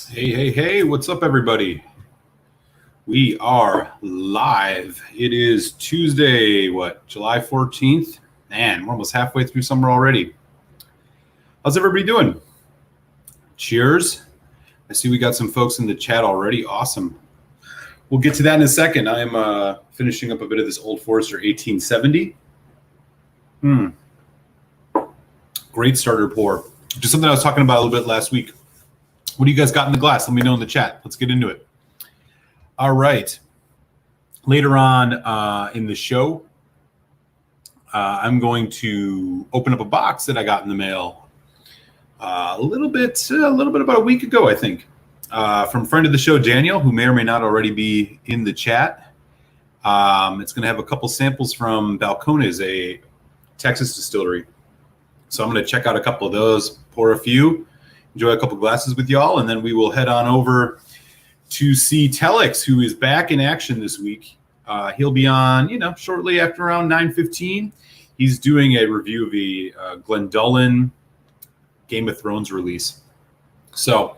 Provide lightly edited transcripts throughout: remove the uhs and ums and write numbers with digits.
Hey, what's up, everybody? We are live. It is Tuesday, July 14th? Man, we're almost halfway through summer already. How's everybody doing? Cheers. I see we got some folks in the chat already. Awesome. We'll get to that in a second. I am finishing up a bit of this Old Forester 1870. Great starter pour. Just something I was talking about a little bit last week. What do you guys got in the glass? Let me know in the chat. Let's get into it. All right. Later on in the show, I'm going to open up a box that I got in the mail a little bit about a week ago, I think, from a friend of the show, Daniel, who may or may not already be in the chat. It's going to have a couple samples from Balcones, a Texas distillery. So I'm going to check out a couple of those, pour a few, enjoy a couple glasses with y'all, and then we will head on over to see Telex, who is back in action this week. He'll be on, shortly after around 9:15. He's doing a review of the Glendullan Game of Thrones release. So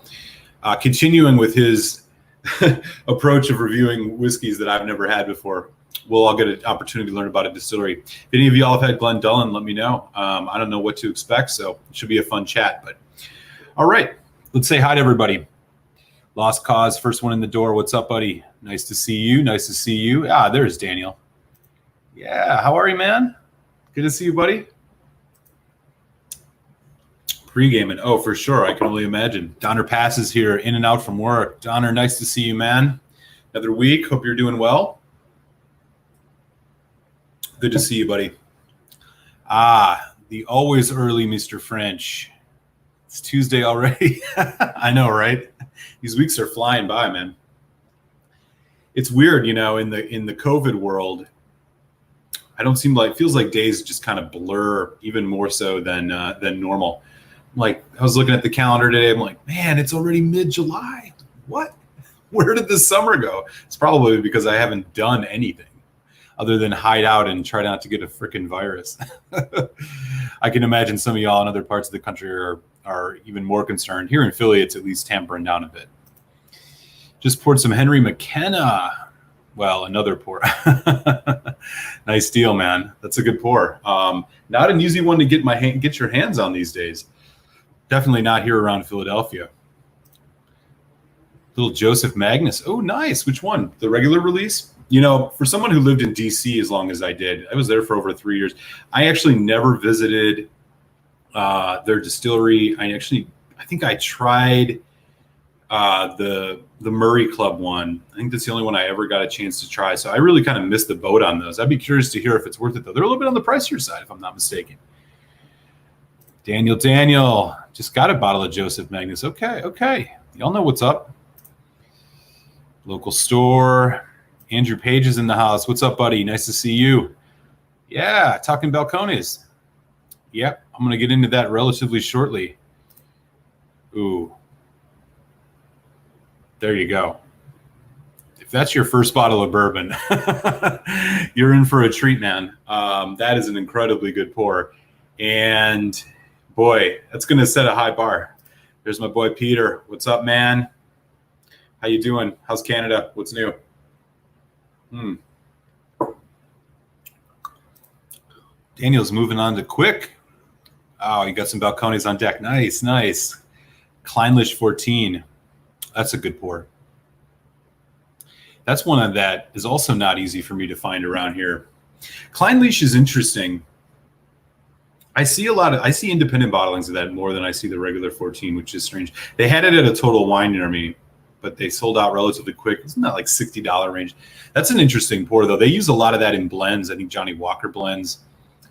continuing with his approach of reviewing whiskeys that I've never had before. We'll all get an opportunity to learn about a distillery. If any of y'all have had Glendullan, let me know. I don't know what to expect, so it should be a fun chat. But all right, let's say hi to everybody. Lost Cause, first one in the door. What's up, buddy? Nice to see you. Nice to see you. There's Daniel. Yeah, how are you, man? Good to see you, buddy. Pre-gaming. Oh, for sure. I can only imagine. Donner Pass is here, in and out from work. Donner, nice to see you, man. Another week. Hope you're doing well. Good to see you, buddy. The always early Mr. French. It's Tuesday already. I know, right? These weeks are flying by, man. It's weird, in the COVID world. It feels like days just kind of blur even more so than normal. Like, I was looking at the calendar today. I'm like, man, it's already mid-July. What? Where did the summer go? It's probably because I haven't done anything other than hide out and try not to get a freaking virus. I can imagine some of y'all in other parts of the country are even more concerned. Here in Philly, it's at least tampering down a bit. Just poured some Henry McKenna. Well, another pour. Nice deal, man. That's a good pour. Not an easy one to get your hands on these days. Definitely not here around Philadelphia. Little Joseph Magnus. Oh, nice. Which one? The regular release? For someone who lived in D.C. as long as I did, I was there for over 3 years. I actually never visited their distillery. I think I tried the Murray Club one. I think that's the only one I ever got a chance to try. So I really kind of missed the boat on those. I'd be curious to hear if it's worth it, though. They're a little bit on the pricier side, if I'm not mistaken. Daniel, just got a bottle of Joseph Magnus. Okay. Y'all know what's up. Local store. Andrew Page is in the house. What's up, buddy? Nice to see you. Yeah, talking Balcones. Yep, I'm going to get into that relatively shortly. Ooh. There you go. If that's your first bottle of bourbon, you're in for a treat, man. That is an incredibly good pour. And, boy, that's going to set a high bar. There's my boy Peter. What's up, man? How you doing? How's Canada? What's new? Daniel's moving on to quick. Oh, you got some Balcones on deck. Nice. Kleinlich 14. That's a good pour. That's one that is also not easy for me to find around here. Kleinlich is interesting. I see independent bottlings of that more than I see the regular 14, which is strange. They had it at a Total Wine near me, but they sold out relatively quick. It's not like $60 range. That's an interesting pour, though. They use a lot of that in blends. I think Johnny Walker blends,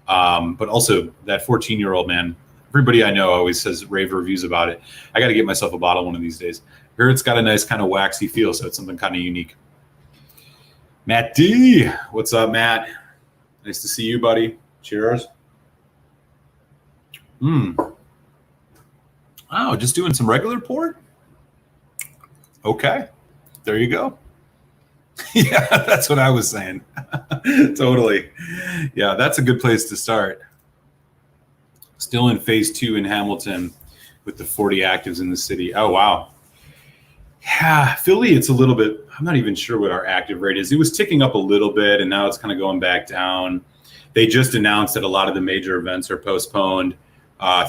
but also that 14-year-old, man. Everybody I know always says rave reviews about it. I got to get myself a bottle one of these days. Here it's got a nice kind of waxy feel, so it's something kind of unique. Matt D, what's up, Matt? Nice to see you, buddy. Cheers. Oh, just doing some regular pour? Okay, there you go. Yeah, that's what I was saying. Totally. Yeah, that's a good place to start. Still in phase 2 in Hamilton with the 40 actives in the city. Oh, wow. Yeah, Philly, it's a little bit, I'm not even sure what our active rate is. It was ticking up a little bit, and now it's kind of going back down. They just announced that a lot of the major events are postponed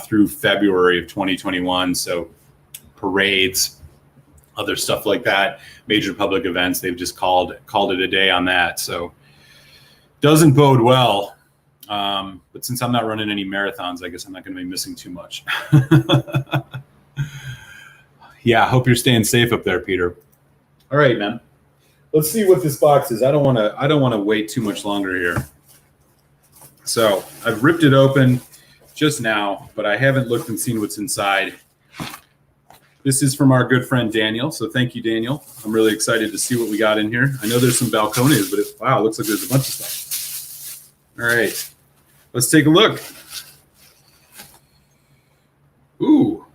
through February of 2021. So parades, other stuff like that, major public events, they've just called it a day on that. So doesn't bode well. But since I'm not running any marathons, I guess I'm not going to be missing too much. Yeah, I hope you're staying safe up there, Peter. All right, man. Let's see what this box is. I don't want to wait too much longer here. So I've ripped it open just now, but I haven't looked and seen what's inside. This is from our good friend Daniel. So thank you, Daniel. I'm really excited to see what we got in here. I know there's some Balcones, but wow, it looks like there's a bunch of stuff. All right, let's take a look. Ooh.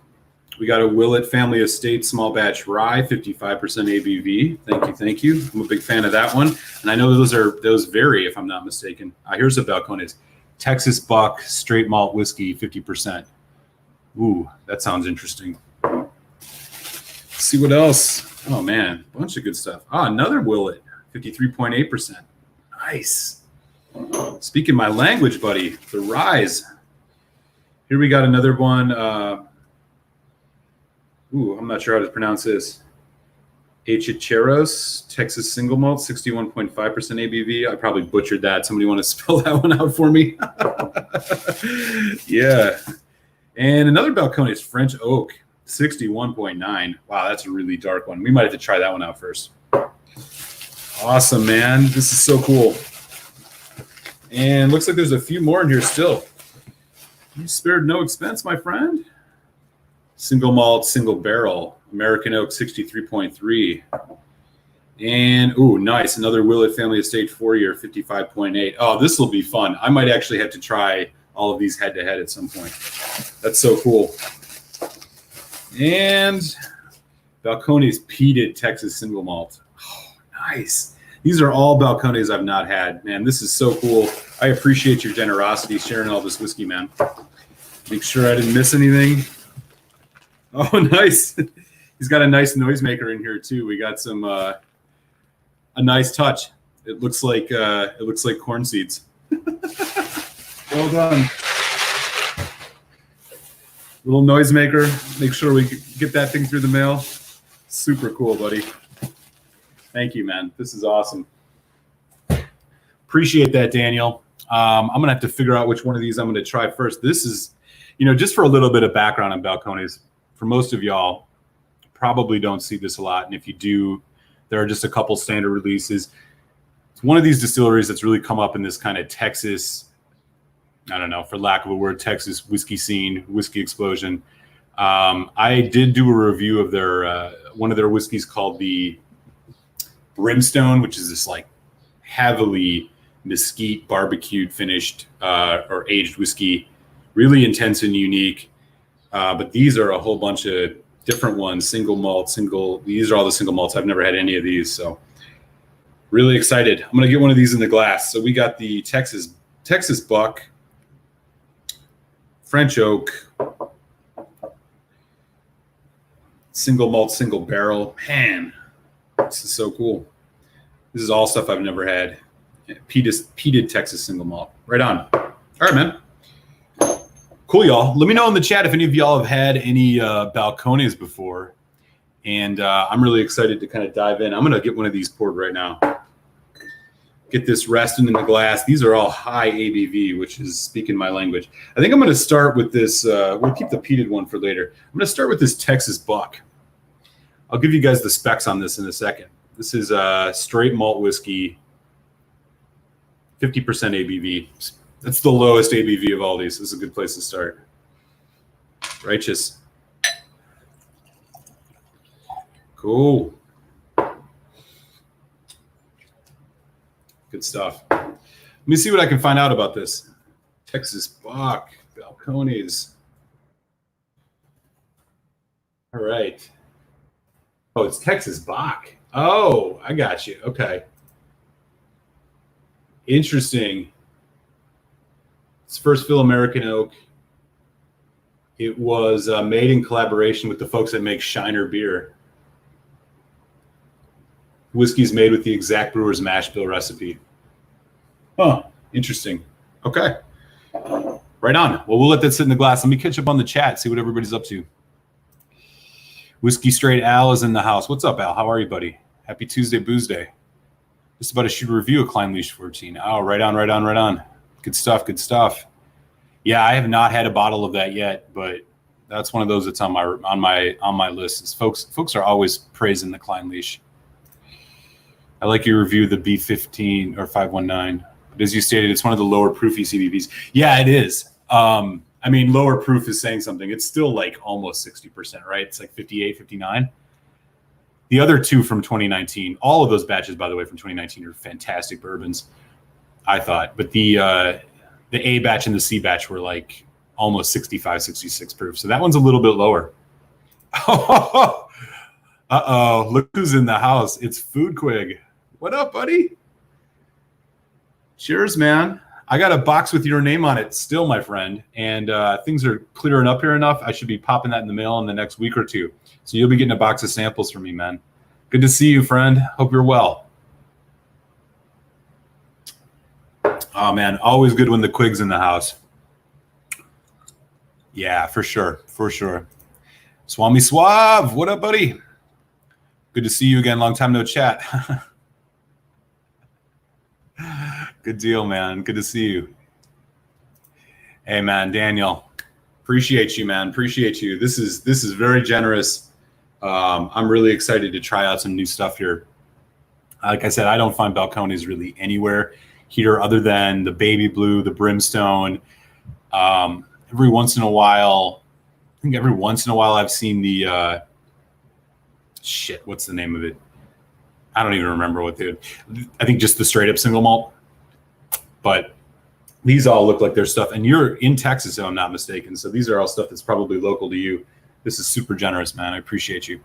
We got a Willett Family Estate Small Batch Rye, 55% ABV. Thank you. I'm a big fan of that one. And I know those vary, if I'm not mistaken. Here's a Balcones. Texas Buck Straight Malt Whiskey, 50%. Ooh, that sounds interesting. Let's see what else. Oh, man, a bunch of good stuff. Another Willett, 53.8%. Nice. Speaking my language, buddy, the Ryes. Here we got another one. I'm not sure how to pronounce this. Hechicheros, Texas Single Malt, 61.5% ABV. I probably butchered that. Somebody want to spell that one out for me? Yeah. And another Balcones, French Oak, 61.9. Wow, that's a really dark one. We might have to try that one out first. Awesome, man. This is so cool. And looks like there's a few more in here still. You spared no expense, my friend. Single malt, single barrel, American Oak 63.3. And, nice. Another Willett Family Estate 4-year, 55.8. Oh, this will be fun. I might actually have to try all of these head to head at some point. That's so cool. And Balcones Peated Texas Single Malt. Oh, nice. These are all Balcones I've not had. Man, this is so cool. I appreciate your generosity sharing all this whiskey, man. Make sure I didn't miss anything. Oh, nice. He's got a nice noisemaker in here too. We got some a nice touch. It looks like corn seeds. Well done. Little noisemaker. Make sure we get that thing through the mail. Super cool, buddy. Thank you, man. This is awesome. Appreciate that, Daniel. I'm gonna have to figure out which one of these I'm gonna try first. This is, just for a little bit of background on Balcones. For most of y'all, probably don't see this a lot. And if you do, there are just a couple standard releases. It's one of these distilleries that's really come up in this kind of Texas, I don't know, for lack of a word, Texas whiskey scene, whiskey explosion. I did do a review of their one of their whiskeys called the Brimstone, which is this like heavily mesquite barbecued finished or aged whiskey, really intense and unique. But these are a whole bunch of different ones, single malt, these are all the single malts. I've never had any of these, so really excited. I'm going to get one of these in the glass. So we got the Texas Buck, French Oak, single malt, single barrel. Man, this is so cool. This is all stuff I've never had. Peated Texas single malt. Right on. All right, man. Cool, y'all. Let me know in the chat if any of y'all have had any Balcones before. And I'm really excited to kind of dive in. I'm going to get one of these poured right now. Get this resting in the glass. These are all high ABV, which is speaking my language. I think I'm going to start with this. We'll keep the peated one for later. I'm going to start with this Texas Buck. I'll give you guys the specs on this in a second. This is straight malt whiskey, 50% ABV. That's the lowest ABV of all these. This is a good place to start. Righteous. Cool. Good stuff. Let me see what I can find out about this. Texas Buck, Balcones. All right. Oh, it's Texas Buck. Oh, I got you. Okay. Interesting. It's first fill American Oak. It was made in collaboration with the folks that make Shiner beer. Whiskey's made with the exact brewer's mash bill recipe. Huh. Interesting. Okay. Right on. Well, we'll let that sit in the glass. Let me catch up on the chat, see what everybody's up to. Whiskey Straight Al is in the house. What's up, Al? How are you, buddy? Happy Tuesday, Booze Day. Just about to shoot a review of Klein Leash 14. Oh, right on, right on, right on. Good stuff, good stuff. Yeah, I have not had a bottle of that yet, but that's one of those that's on my list. Folks are always praising the Klein Leash. I like your review of the B15 or 519. But as you stated, it's one of the lower proofy CBVs. Yeah, it is. I mean, lower proof is saying something. It's still like almost 60%, right? It's like 58, 59. The other two from 2019, all of those batches, by the way, from 2019 are fantastic bourbons, I thought. But the A batch and the C batch were like almost 65, 66 proof. So that one's a little bit lower. Uh-oh. Look who's in the house. It's Food Quig. What up, buddy? Cheers, man. I got a box with your name on it still, my friend. And things are clearing up here enough. I should be popping that in the mail in the next week or two. So you'll be getting a box of samples from me, man. Good to see you, friend. Hope you're well. Oh, man. Always good when the Quig's in the house. Yeah, for sure. For sure. Swami Suave. What up, buddy? Good to see you again. Long time no chat. Good deal, man. Good to see you. Hey, man, Daniel. Appreciate you, man. Appreciate you. This is very generous. I'm really excited to try out some new stuff here. Like I said, I don't find Balcones really anywhere here other than the baby blue, the brimstone. Every once in a while, I've seen the what's the name of it? I don't even remember I think just the straight up single malt. But these all look like their stuff. And you're in Texas, if I'm not mistaken. So these are all stuff that's probably local to you. This is super generous, man. I appreciate you.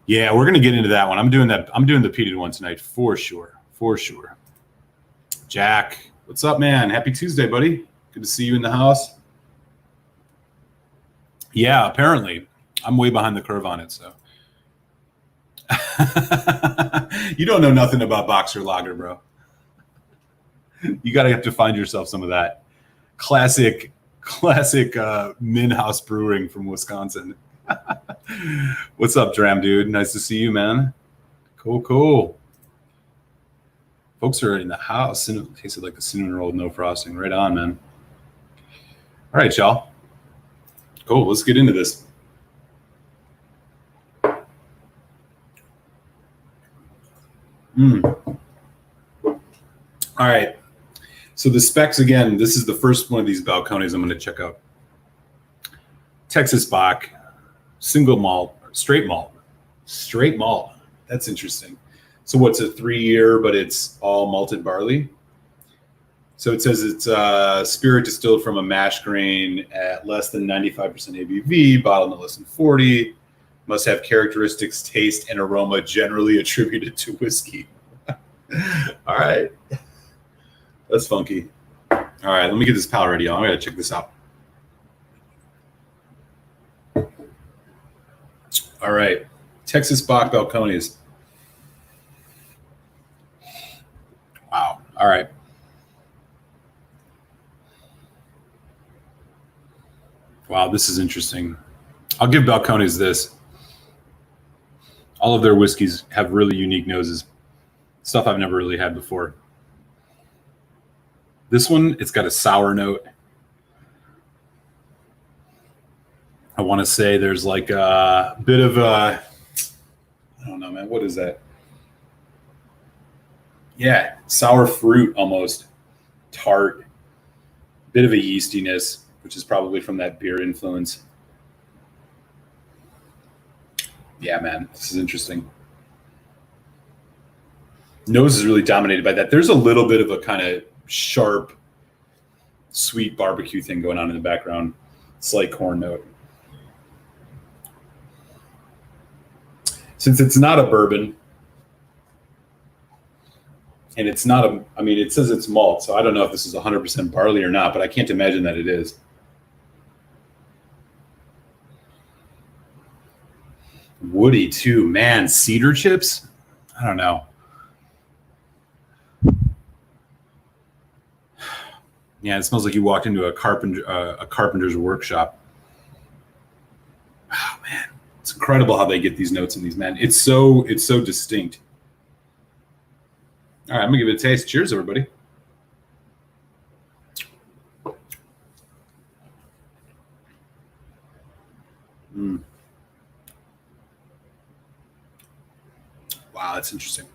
Yeah, we're gonna get into that one. I'm doing the peated one tonight for sure. For sure. Jack, what's up, man? Happy Tuesday, buddy. Good to see you in the house. Yeah, apparently. I'm way behind the curve on it, so. You don't know nothing about Boxer Lager, bro. You gotta have to find yourself some of that classic Min House brewing from Wisconsin. What's up, Dram dude? Nice to see you, man. Cool. Folks are in the house. Tasted like a cinnamon roll with no frosting. Right on, man. All right, y'all. Cool. Let's get into this. All right. So the specs, again, this is the first one of these Balcones I'm going to check out. Texas Bach, single malt, straight malt. Straight malt. That's interesting. So what's a 3-year, but it's all malted barley? So it says it's spirit distilled from a mash grain at less than 95% ABV, bottled at less than 40. Must have characteristics, taste, and aroma generally attributed to whiskey. All right. That's funky. All right, let me get this palate ready, y'all. I gotta check this out. All right, Texas Bach Balcones. Wow. All right. Wow, this is interesting. I'll give Balcones this. All of their whiskeys have really unique noses. Stuff I've never really had before. This one, it's got a sour note. I want to say there's like a bit of a, I don't know, man. What is that? Yeah, sour fruit almost. Tart. Bit of a yeastiness, which is probably from that beer influence. Yeah, man, this is interesting. Nose is really dominated by that. There's a little bit of a kind of sharp, sweet barbecue thing going on in the background. Slight corn note. Since it's not a bourbon, and it's not a, I mean, it says it's malt, so I don't know if this is 100% barley or not, but I can't imagine that it is. Woody too, man. Cedar chips? I don't know. Yeah, it smells like you walked into a carpenter's workshop. Oh man, it's incredible how they get these notes in these, man. It's so distinct. All right, I'm gonna give it a taste. Cheers, everybody. Wow, that's interesting.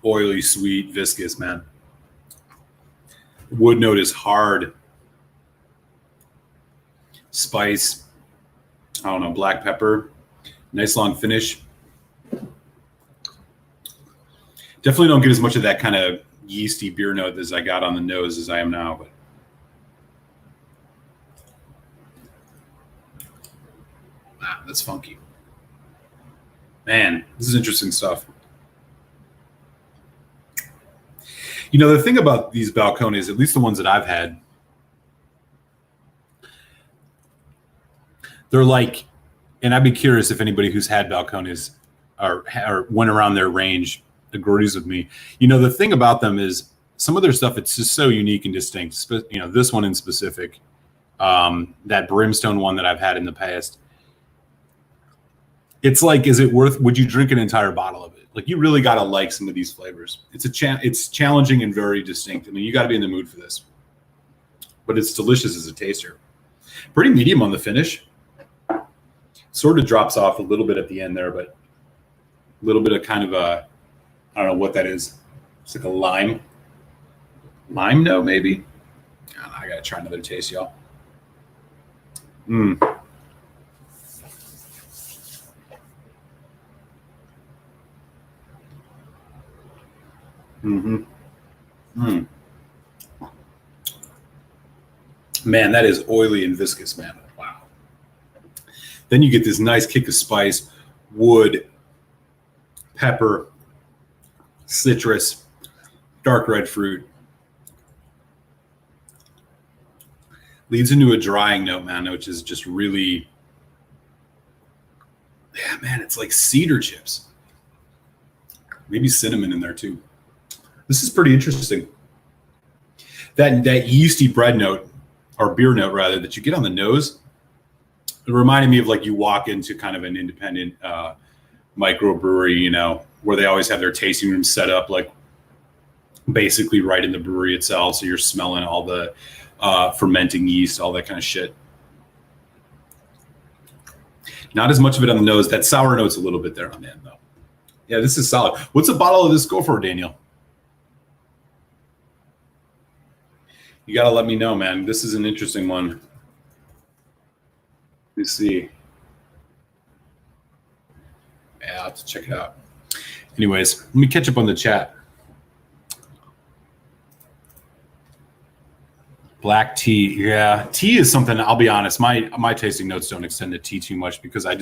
Oily, sweet, viscous, man. Wood note is hard. Spice, I don't know, black pepper. Nice long finish. Definitely don't get as much of that kind of yeasty beer note as I got on the nose as I am now, but wow, that's funky. Man, this is interesting stuff. You know, the thing about these Balcones, at least the ones that I've had, they're like, and I'd be curious if anybody who's had Balcones or went around their range agrees with me. You know, the thing about them is some of their stuff, it's just so unique and distinct. You know, this one in specific, that Brimstone one that I've had in the past. It's like, is it worth, would you drink an entire bottle of it? Like, you really got to like some of these flavors. It's challenging and very distinct. I mean, you got to be in the mood for this. But it's delicious as a taster. Pretty medium on the finish. Sort of drops off a little bit at the end there, but a little bit of kind of a, I don't know what that is. It's like a lime note, maybe. I got to try another taste, y'all. Man, that is oily and viscous, man. Wow. Then you get this nice kick of spice, wood, pepper, citrus, dark red fruit. Leads into a drying note, man, which is just really, yeah, man, it's like cedar chips. Maybe cinnamon in there too. This is pretty interesting. That yeasty bread note, or beer note rather, that you get on the nose, it reminded me of like you walk into kind of an independent microbrewery, you know, where they always have their tasting room set up like basically right in the brewery itself. So you're smelling all the fermenting yeast, all that kind of shit. Not as much of it on the nose. That sour note's a little bit there on the end though. Yeah, this is solid. What's a bottle of this go for, Daniel? You got to let me know, man. This is an interesting one. Let's see. Yeah, I'll have to check it out. Anyways, let me catch up on the chat. Black tea. Yeah, tea is something, I'll be honest, my tasting notes don't extend to tea too much because I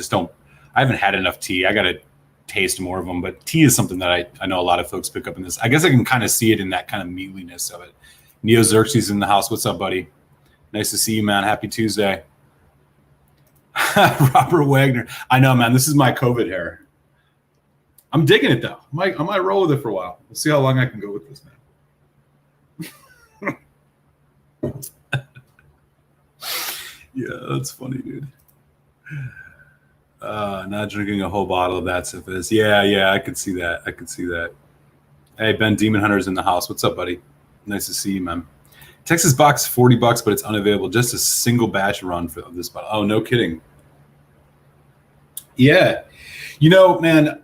haven't had enough tea. I got to taste more of them, but tea is something that I know a lot of folks pick up in this. I guess I can kind of see it in that kind of mealiness of it. Neo Xerxes in the house. What's up, buddy? Nice to see you, man. Happy Tuesday. Robert Wagner. I know, man. This is my COVID hair. I'm digging it, though. I might roll with it for a while. We'll see how long I can go with this, man. Yeah, that's funny, dude. Not drinking a whole bottle of that syphilis. Yeah, I could see that. Hey, Ben Demon Hunter's in the house. What's up, buddy? Nice to see you, man. Texas box, $40, but it's unavailable. Just a single batch run for this bottle. Oh, no kidding. Yeah. You know, man,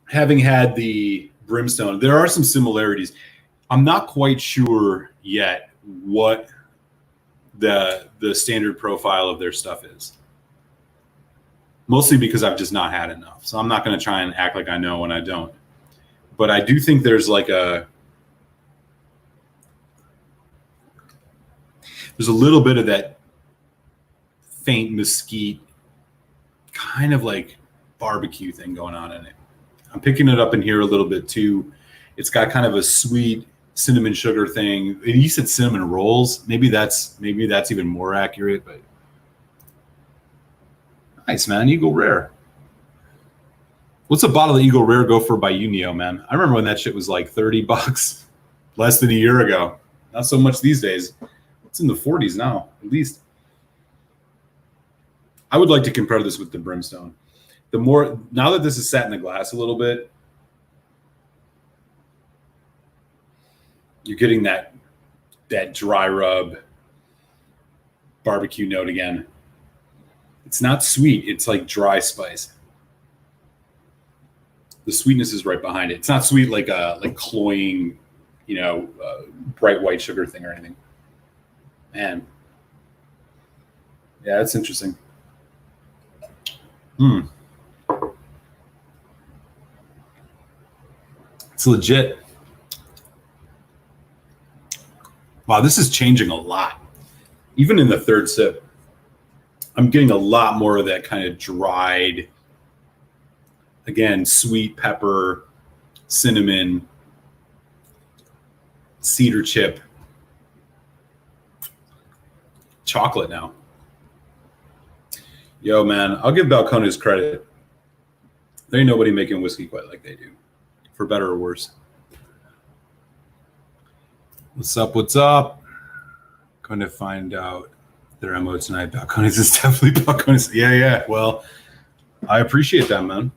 having had the Brimstone, there are some similarities. I'm not quite sure yet what the standard profile of their stuff is. Mostly because I've just not had enough. So I'm not going to try and act like I know when I don't. But I do think there's like there's a little bit of that faint mesquite kind of like barbecue thing going on in it. I'm picking it up in here a little bit too. It's got kind of a sweet cinnamon sugar thing. And you said cinnamon rolls. Maybe that's even more accurate. But nice, man. Eagle Rare. What's a bottle of Eagle Rare go for by you, Neo, man? I remember when that shit was like $30 less than a year ago. Not so much these days. It's in the 40s now, at least. I would like to compare this with the Brimstone. Now that this is sat in the glass a little bit, you're getting that dry rub barbecue note again. It's not sweet. It's like dry spice. The sweetness is right behind it. It's not sweet like cloying, bright white sugar thing or anything. Man. Yeah, that's interesting. It's legit. Wow, this is changing a lot. Even in the third sip, I'm getting a lot more of that kind of dried, again, sweet pepper, cinnamon, cedar chip, chocolate now. Yo, man, I'll give Balcones credit. There ain't nobody making whiskey quite like they do, for better or worse. What's up? What's up? Going to find out their MO tonight. Balcones is definitely Balcones. Yeah. Well, I appreciate that, man.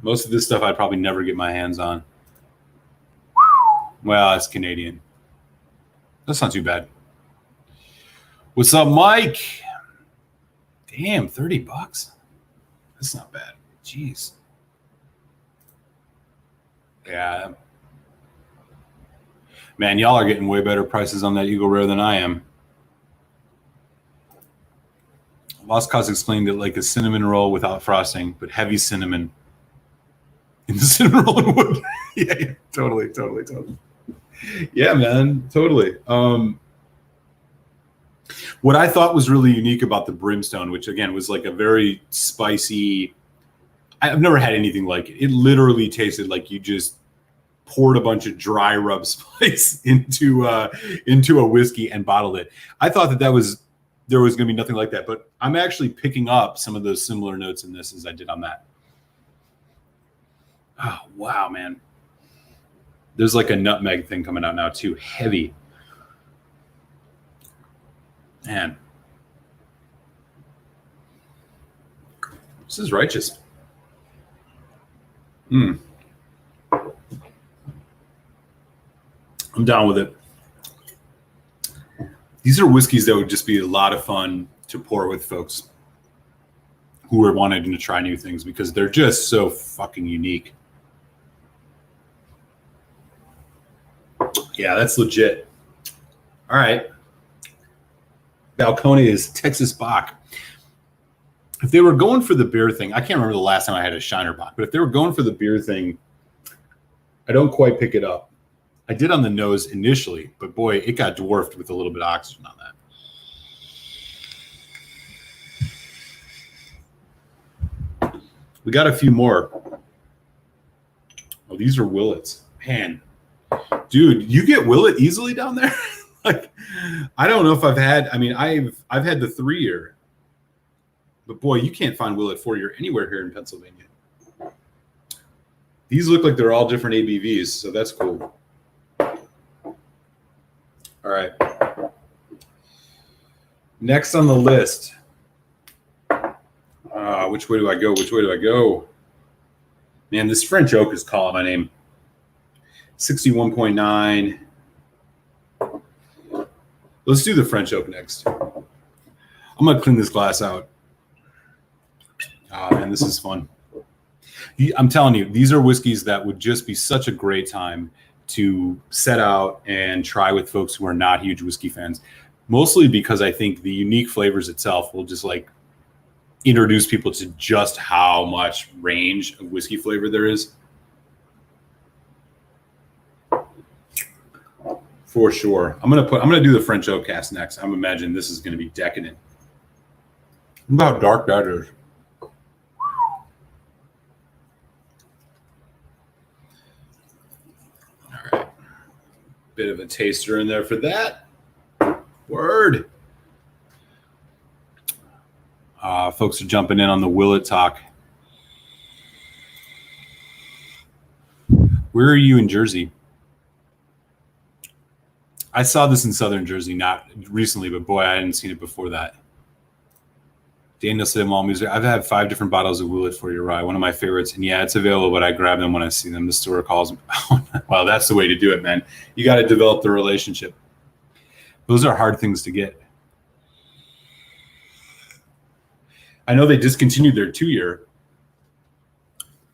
Most of this stuff I'd probably never get my hands on. Well, it's Canadian. That's not too bad. What's up, Mike? Damn, $30. That's not bad. Jeez. Yeah. Man, y'all are getting way better prices on that Eagle Rare than I am. Lost Cause explained it like a cinnamon roll without frosting, but heavy cinnamon in the cinnamon roll and wood. Yeah, totally. Yeah, man, totally. What I thought was really unique about the Brimstone, which again was like a very spicy, I've never had anything like it. It literally tasted like you just poured a bunch of dry rub spice into a whiskey and bottled it. I thought there was going to be nothing like that, but I'm actually picking up some of those similar notes in this as I did on that. Oh, wow, man. There's like a nutmeg thing coming out now too. Heavy. Man. This is righteous. I'm down with it. These are whiskeys that would just be a lot of fun to pour with folks who are wanting to try new things because they're just so fucking unique. Yeah, that's legit. All right. Balcones is Texas Bock. If they were going for the beer thing, I can't remember the last time I had a Shiner Bock, but if they were going for the beer thing, I don't quite pick it up. I did on the nose initially, but boy, it got dwarfed with a little bit of oxygen on that. We got a few more. Oh, these are Willets. Man, dude, you get Willet easily down there? Like, I don't know if I've had the 3-year, but boy, you can't find Willet 4-year anywhere here in Pennsylvania. These look like they're all different ABVs, so that's cool. All right. Next on the list. Which way do I go? Man, this French oak is calling my name. 61.9. Let's do the French oak next. I'm going to clean this glass out. Man, this is fun. I'm telling you, these are whiskeys that would just be such a great time to set out and try with folks who are not huge whiskey fans. Mostly because I think the unique flavors itself will just like introduce people to just how much range of whiskey flavor there is. For sure. I'm gonna do the French oak cast next. I'm imagining this is gonna be decadent. Look how dark that is. All right. Bit of a taster in there for that. Word. Folks are jumping in on the Willet talk. Where are you in Jersey? I saw this in Southern Jersey, not recently, but boy, I hadn't seen it before that. Daniel said, Mall Music, I've had 5 different bottles of Willet for your rye, one of my favorites. And yeah, it's available, but I grab them when I see them. The store calls them. Well, that's the way to do it, man. You got to develop the relationship. Those are hard things to get. I know they discontinued their 2-year,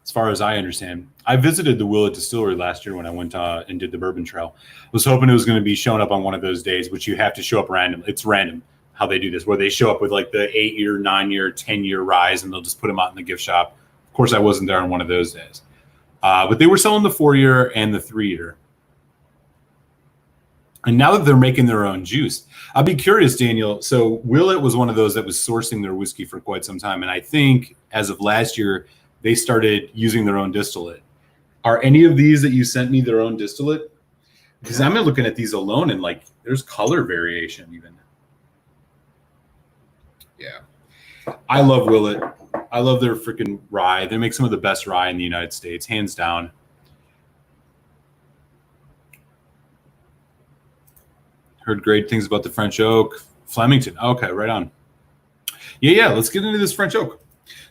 as far as I understand. I visited the Willet Distillery last year when I went and did the Bourbon Trail. I was hoping it was going to be showing up on one of those days, which you have to show up random. It's random how they do this, where they show up with like the 8-year, 9-year, 10-year ryes, and they'll just put them out in the gift shop. Of course, I wasn't there on one of those days. But they were selling the 4-year and the 3-year. And now that they're making their own juice, I'd be curious, Daniel. So Willet was one of those that was sourcing their whiskey for quite some time. And I think as of last year, they started using their own distillate. Are any of these that you sent me their own distillate? Because I'm looking at these alone and like there's color variation even. Yeah. I love Willet. I love their freaking rye. They make some of the best rye in the United States, hands down. Heard great things about the French oak. Flemington. Okay, right on. Yeah. Let's get into this French oak.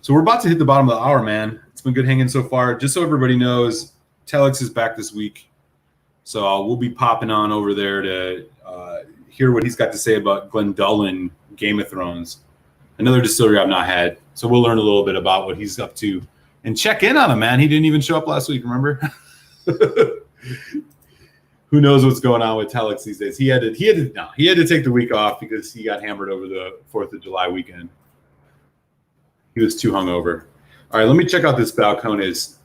So we're about to hit the bottom of the hour, man. It's been good hanging so far. Just so everybody knows, Telex is back this week. So we'll be popping on over there to hear what he's got to say about Glendullan Game of Thrones. Another distillery I've not had. So we'll learn a little bit about what he's up to and check in on him, man. He didn't even show up last week, remember? Who knows what's going on with Telex these days? He had to take the week off because he got hammered over the 4th of July weekend. He was too hungover. All right, let me check out this Balcones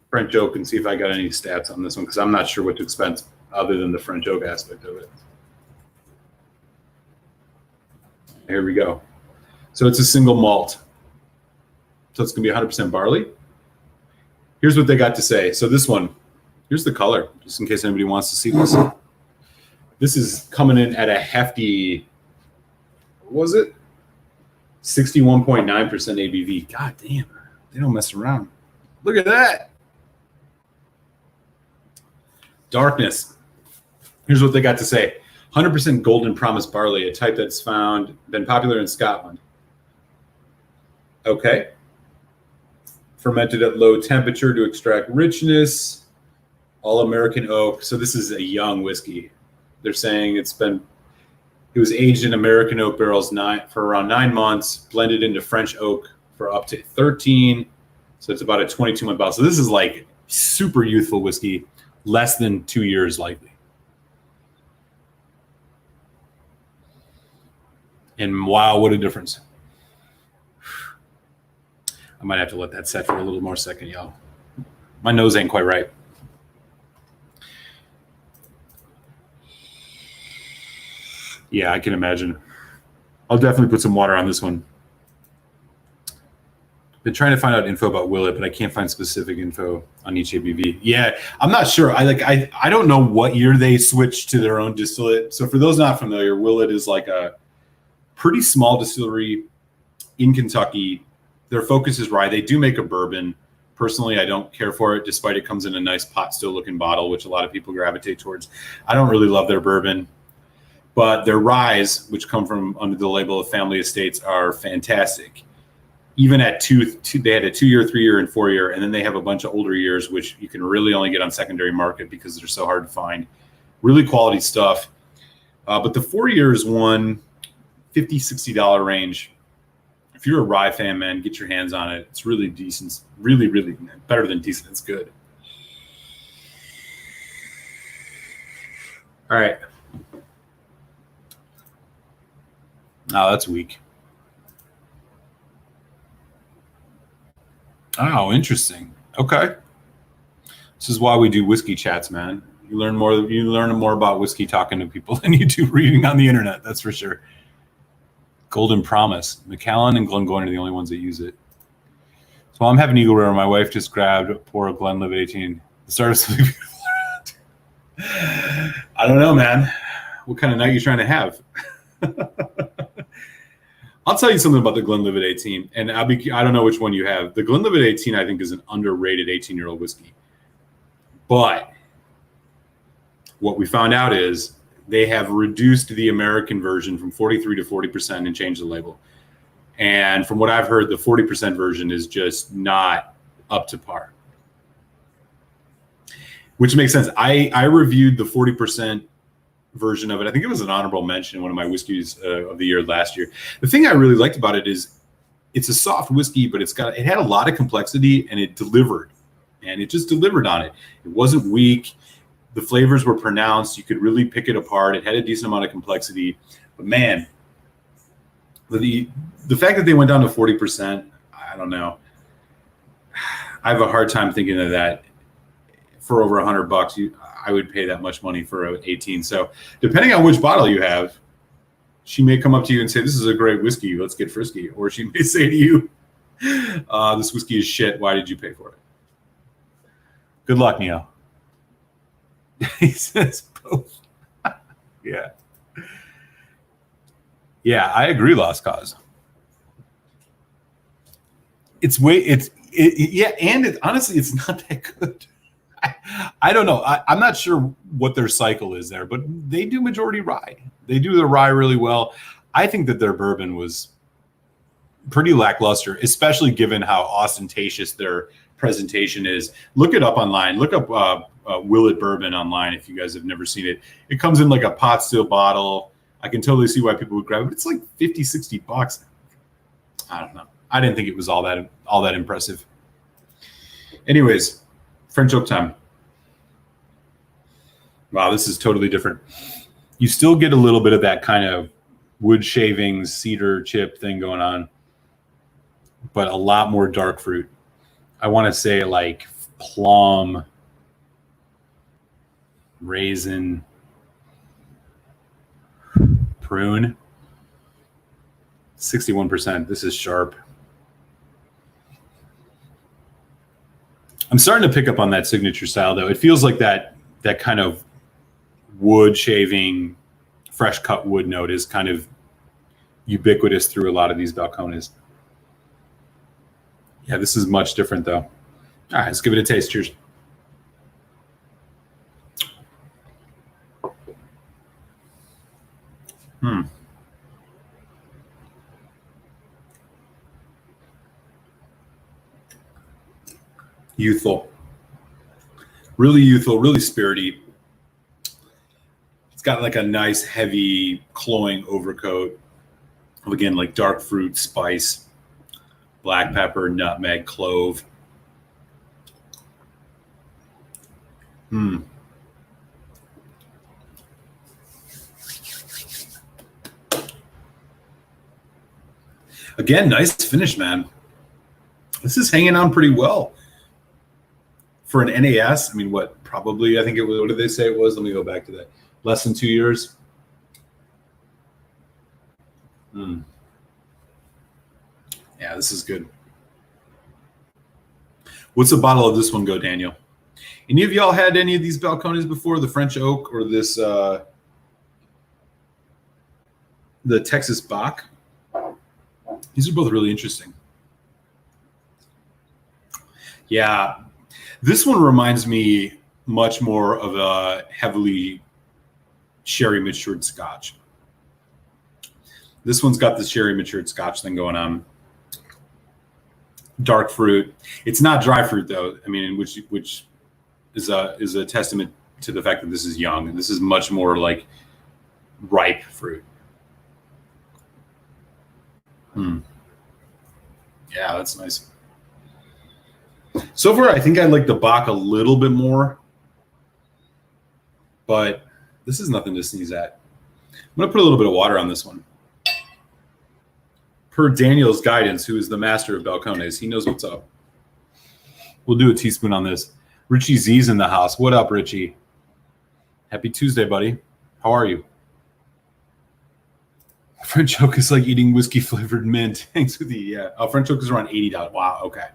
French oak and see if I got any stats on this one because I'm not sure what to expect other than the French oak aspect of it. Here we go. So it's a single malt. So it's going to be 100% barley. Here's what they got to say. So this one, here's the color, just in case anybody wants to see this. This is coming in at a hefty, what was it? 61.9% ABV. God damn, they don't mess around. Look at that. Darkness. Here's what they got to say. 100% Golden Promise barley, a type that's been popular in Scotland. Okay. Fermented at low temperature to extract richness. All American oak. So this is a young whiskey. They're saying it was aged in American oak barrels for around 9 months, blended into French oak for up to 13. So it's about a 22-month bottle. So this is like super youthful whiskey, less than 2 years likely. And wow, what a difference. I might have to let that set for a little more second, y'all. My nose ain't quite right. Yeah, I can imagine. I'll definitely put some water on this one. Been trying to find out info about Willet, but I can't find specific info on each ABV. Yeah, I'm not sure. I don't know what year they switched to their own distillate. So for those not familiar, Willet is like a pretty small distillery in Kentucky. Their focus is rye. They do make a bourbon. Personally, I don't care for it, despite it comes in a nice pot still looking bottle, which a lot of people gravitate towards. I don't really love their bourbon. But their ryes, which come from under the label of Family Estates, are fantastic. Even at two, they had a 2-year, 3-year, and 4-year, and then they have a bunch of older years, which you can really only get on secondary market because they're so hard to find. Really quality stuff. But the 4-year is $50, $60 range. If you're a rye fan, man, get your hands on it. It's really decent. Really, really better than decent. It's good. All right. Oh, that's weak. Oh, interesting. Okay. This is why we do whiskey chats, man. You learn more about whiskey talking to people than you do reading on the internet, that's for sure. Golden Promise. Macallan and Glengoyne are the only ones that use it. So I'm having Eagle Rare. My wife just grabbed a pour of Glenlivet 18. The start of something beautiful. I don't know, man. What kind of night you trying to have? I'll tell you something about the Glenlivet 18, and I don't know which one you have. The Glenlivet 18, I think, is an underrated 18-year-old whiskey. But what we found out is they have reduced the American version from 43 to 40% and changed the label. And from what I've heard, the 40% version is just not up to par. Which makes sense. I reviewed the 40% version of it. I think it was an honorable mention in one of my whiskeys of the year last year. The thing I really liked about it is it's a soft whiskey, but it had a lot of complexity, and it delivered. And it just delivered on it. It wasn't weak. The flavors were pronounced. You could really pick it apart. It had a decent amount of complexity. But man, the fact that they went down to 40%, I don't know. I have a hard time thinking of that. For over $100, I would pay that much money for an 18. So depending on which bottle you have, she may come up to you and say, "This is a great whiskey. Let's get frisky." Or she may say to you, "This whiskey is shit. Why did you pay for it?" Good luck, Neil. He says both. Yeah. Yeah, I agree, Lost Cause. Honestly, it's not that good. I don't know. I'm not sure what their cycle is there, but they do majority rye. They do the rye really well. I think that their bourbon was pretty lackluster, especially given how ostentatious their presentation is. Look it up online. Look up Willet Bourbon online if you guys have never seen it. It comes in like a pot still bottle. I can totally see why people would grab it. But it's like $50-$60. I don't know. I didn't think it was all that impressive. Anyways, French oak time. Wow, this is totally different. You still get a little bit of that kind of wood shavings, cedar chip thing going on, but a lot more dark fruit. I want to say like plum, raisin, prune. 61%. This is sharp. I'm starting to pick up on that signature style, though. It feels like that kind of wood shaving, fresh cut wood note is kind of ubiquitous through a lot of these Balcones. Yeah, this is much different, though. All right, let's give it a taste. Cheers. Youthful, really spirity. It's got like a nice heavy cloying overcoat of, again, like dark fruit, spice, black pepper, nutmeg, clove. Again, nice finish, man. This is hanging on pretty well. For an NAS, I mean, I think it was, what did they say it was? Let me go back to that. Less than 2 years. Yeah, this is good. What's a bottle of this one go, Daniel? Any of y'all had any of these Balcones before? The French oak or this, the Texas Bach? These are both really interesting. Yeah. This one reminds me much more of a heavily sherry matured Scotch. This one's got the sherry matured Scotch thing going on. Dark fruit. It's not dry fruit, though. I mean, which is a testament to the fact that this is young. And this is much more like ripe fruit. Yeah, that's nice. So far, I think I like the Bach a little bit more, but this is nothing to sneeze at. I'm going to put a little bit of water on this one. Per Daniel's guidance, who is the master of Balcones, he knows what's up. We'll do a teaspoon on this. Richie Z's in the house. What up, Richie? Happy Tuesday, buddy. How are you? French oak is like eating whiskey flavored mint. Thanks with the, yeah. Oh, French oak is around $80. Wow, okay.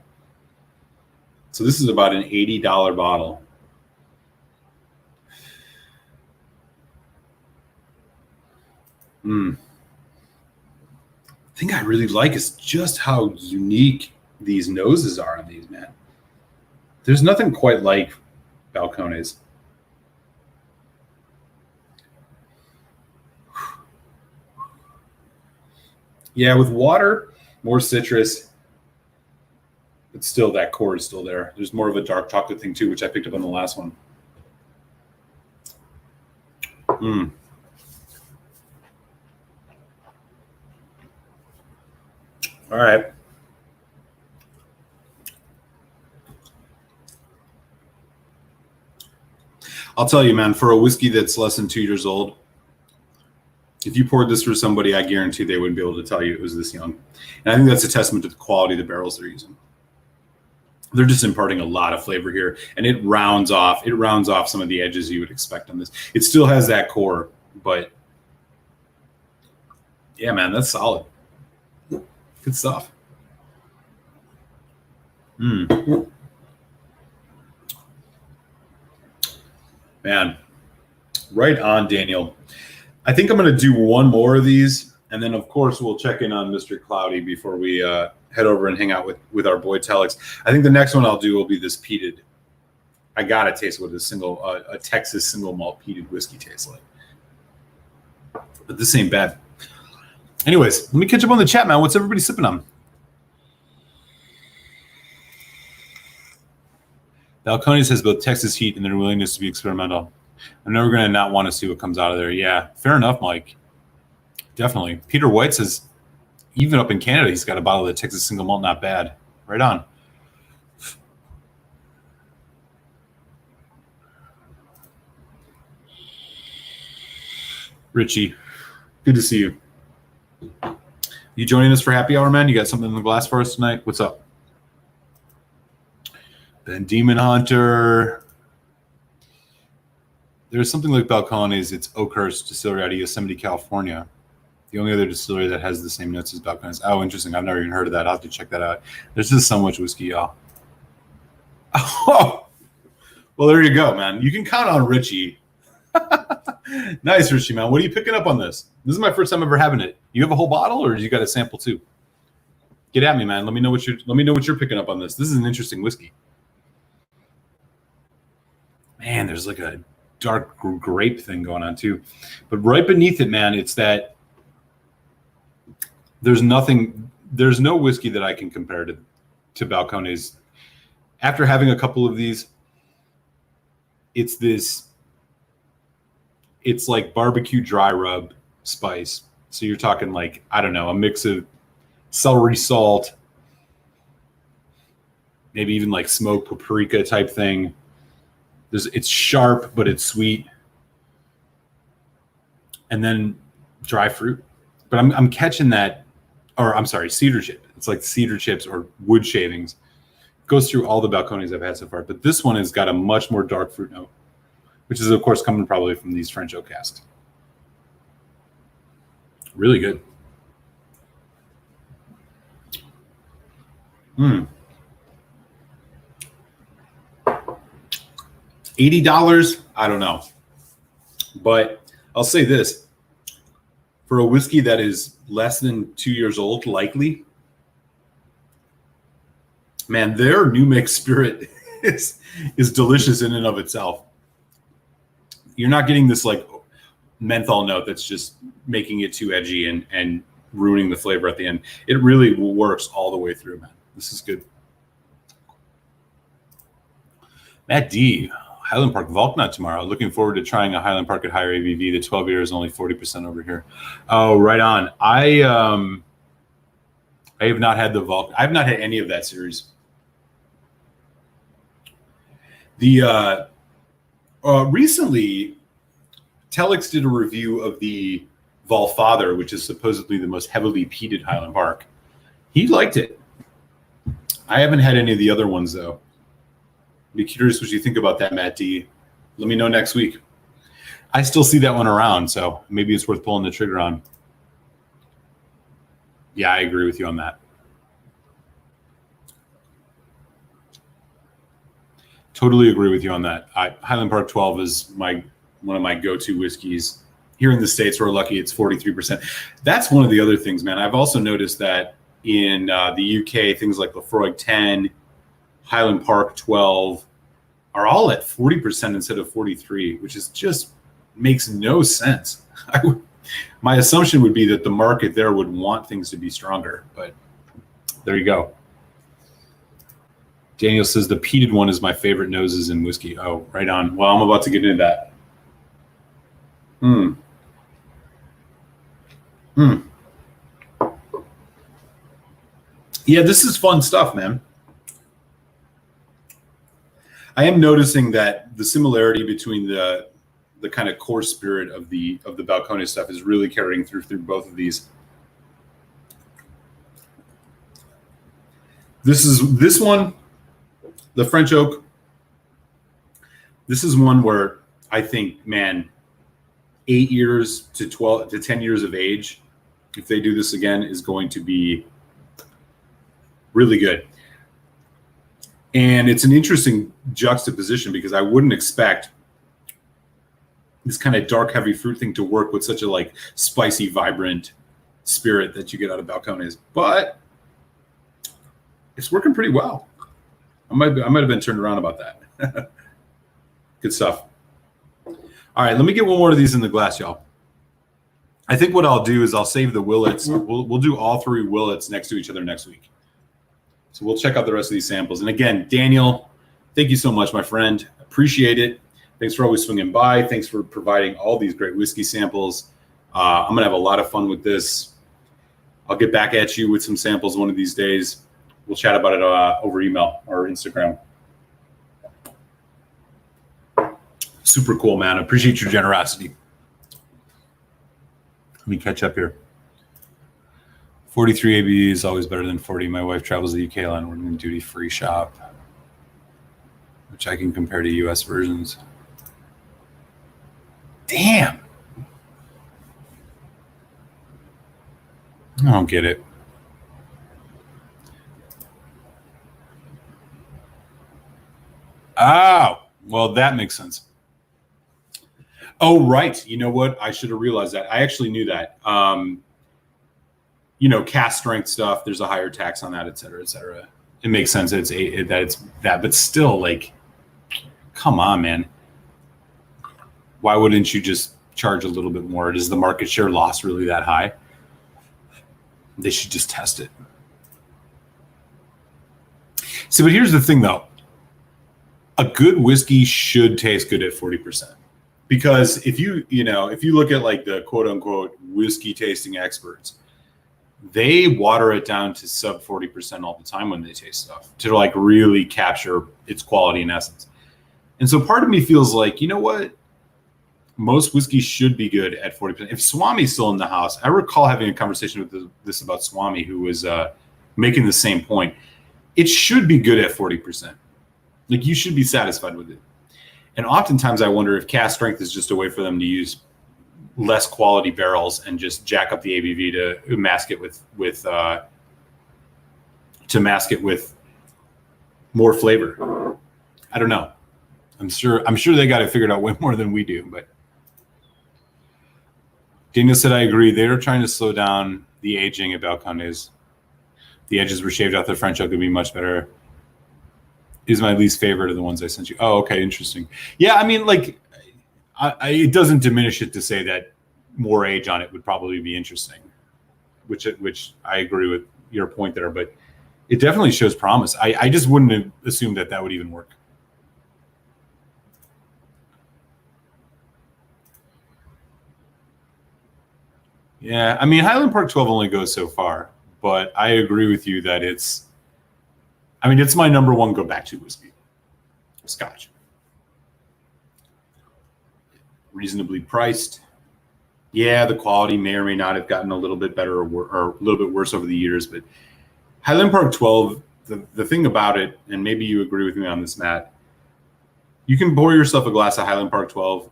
So this is about an $80 bottle. thing I really like is just how unique these noses are on these, man. There's nothing quite like Balcones. Yeah, with water, more citrus, but still that core is still there. There's more of a dark chocolate thing too, which I picked up on the last one. All right. I'll tell you, man, for a whiskey that's less than 2 years old, if you poured this for somebody, I guarantee they wouldn't be able to tell you it was this young. And I think that's a testament to the quality of the barrels they're using. They're just imparting a lot of flavor here, and it rounds off some of the edges you would expect on this. It still has that core, but yeah, man, that's solid. Good stuff. Man, right on, Daniel. I think I'm going to do one more of these, and then, of course, we'll check in on Mr. Cloudy before we head over and hang out with our boy Telex. I think the next one I'll do will be this peated. I got to taste what a Texas single malt peated whiskey tastes like. But this ain't bad. Anyways, let me catch up on the chat, man. What's everybody sipping on? Balcones has both Texas heat and their willingness to be experimental. I'm never going to not want to see what comes out of there. Yeah, fair enough, Mike. Definitely. Peter White says, even up in Canada, he's got a bottle of the Texas single malt. Not bad. Right on. Richie, good to see you. You joining us for happy hour, man? You got something in the glass for us tonight? What's up? Ben Demon Hunter. There's something like Balcones. It's Oakhurst Distillery out of Yosemite, California. The only other distillery that has the same notes as Balcones. Oh, interesting. I've never even heard of that. I'll have to check that out. There's just so much whiskey, y'all. Oh, well, there you go, man. You can count on Richie. Nice, Richie, man. What are you picking up on this? This is my first time ever having it. You have a whole bottle, or you got a sample too? Get at me, man. Let me know what you're picking up on this. This is an interesting whiskey. Man, there's like a dark grape thing going on too. But right beneath it, man, it's that there's no whiskey that I can compare to Balcones. After having a couple of these, it's like barbecue dry rub spice. So you're talking like, I don't know, a mix of celery salt, maybe even like smoked paprika type thing. It's sharp, but it's sweet. And then dry fruit. But I'm catching that, or I'm sorry, cedar chip. It's like cedar chips or wood shavings. It goes through all the Balcones I've had so far. But this one has got a much more dark fruit note, which is, of course, coming probably from these French oak casks. Really good. $80? I don't know. But I'll say this. For a whiskey that is less than 2 years old, likely, man, their new mix spirit is delicious in and of itself. You're not getting this like menthol note that's just making it too edgy and ruining the flavor at the end. It really works all the way through, man. This is good. Matt D, Highland Park Volknut tomorrow. Looking forward to trying a Highland Park at higher ABV. The 12 year is only 40% over here. Oh, right on. I have not had the Volk. I have not had any of that series. The recently, Telex did a review of the Valfather, which is supposedly the most heavily peated Highland Park. He liked it. I haven't had any of the other ones though. Be curious what you think about that, Matt D. Let me know next week. I still see that one around, so maybe it's worth pulling the trigger on. Yeah, I agree with you on that. Totally agree with you on that. Highland Park 12 is one of my go-to whiskeys Here in the States, we're lucky it's 43%. That's one of the other things, man. I've also noticed that in the UK, things like Lafroig 10, Highland Park 12 are all at 40% instead of 43, which is just makes no sense. My assumption would be that the market there would want things to be stronger, but there you go. Daniel says the peated one is my favorite noses in whiskey. Oh, right on. Well, I'm about to get into that. Yeah, this is fun stuff, man. I am noticing that the similarity between the kind of core spirit of the Balcones stuff is really carrying through both of these. This one, the French oak. This is one where I think, man, 8 years to 12 to 10 years of age, if they do this again, is going to be really good. And it's an interesting juxtaposition because I wouldn't expect this kind of dark, heavy fruit thing to work with such a like spicy, vibrant spirit that you get out of Balcones, but it's working pretty well. I might have been turned around about that. Good stuff. All right, let me get one more of these in the glass, y'all. I think what I'll do is I'll save the Willets. We'll do all three Willets next to each other next week. So we'll check out the rest of these samples. And again, Daniel, thank you so much, my friend. Appreciate it. Thanks for always swinging by. Thanks for providing all these great whiskey samples. I'm going to have a lot of fun with this. I'll get back at you with some samples one of these days. We'll chat about it over email or Instagram. Super cool, man. I appreciate your generosity. Let me catch up here. 43 ABV is always better than 40. My wife travels the UK a lot. We're in a duty-free shop, which I can compare to US versions. Damn. I don't get it. Oh, well, that makes sense. Oh, right. You know what? I should have realized that. I actually knew that. You know, cast strength stuff, there's a higher tax on that, et cetera, et cetera. It makes sense that it's that, but still, like, come on, man. Why wouldn't you just charge a little bit more? Is the market share loss really that high? They should just test it. See, but here's the thing, though. A good whiskey should taste good at 40%. Because if you look at like the quote unquote whiskey tasting experts, they water it down to sub 40% all the time when they taste stuff to like really capture its quality and essence. And so part of me feels like, you know what? Most whiskey should be good at 40%. If Swami's still in the house, I recall having a conversation with this about Swami, who was making the same point. It should be good at 40%. Like you should be satisfied with it. And oftentimes I wonder if cast strength is just a way for them to use less quality barrels and just jack up the ABV to mask it with more flavor. I don't know. I'm sure they got it figured out way more than we do. But Daniel said, I agree. They are trying to slow down the aging at Balcones. The edges were shaved out. The French oak could be much better. Is my least favorite of the ones I sent you. Oh, okay, interesting. Yeah, I mean, like, it doesn't diminish it to say that more age on it would probably be interesting, which I agree with your point there, but it definitely shows promise. I just wouldn't have assumed that would even work. Yeah, I mean, Highland Park 12 only goes so far, but I agree with you that it's my number one go back to whiskey. Scotch. Reasonably priced. Yeah, the quality may or may not have gotten a little bit better or a little bit worse over the years, but Highland Park 12, the thing about it, and maybe you agree with me on this, Matt, you can pour yourself a glass of Highland Park 12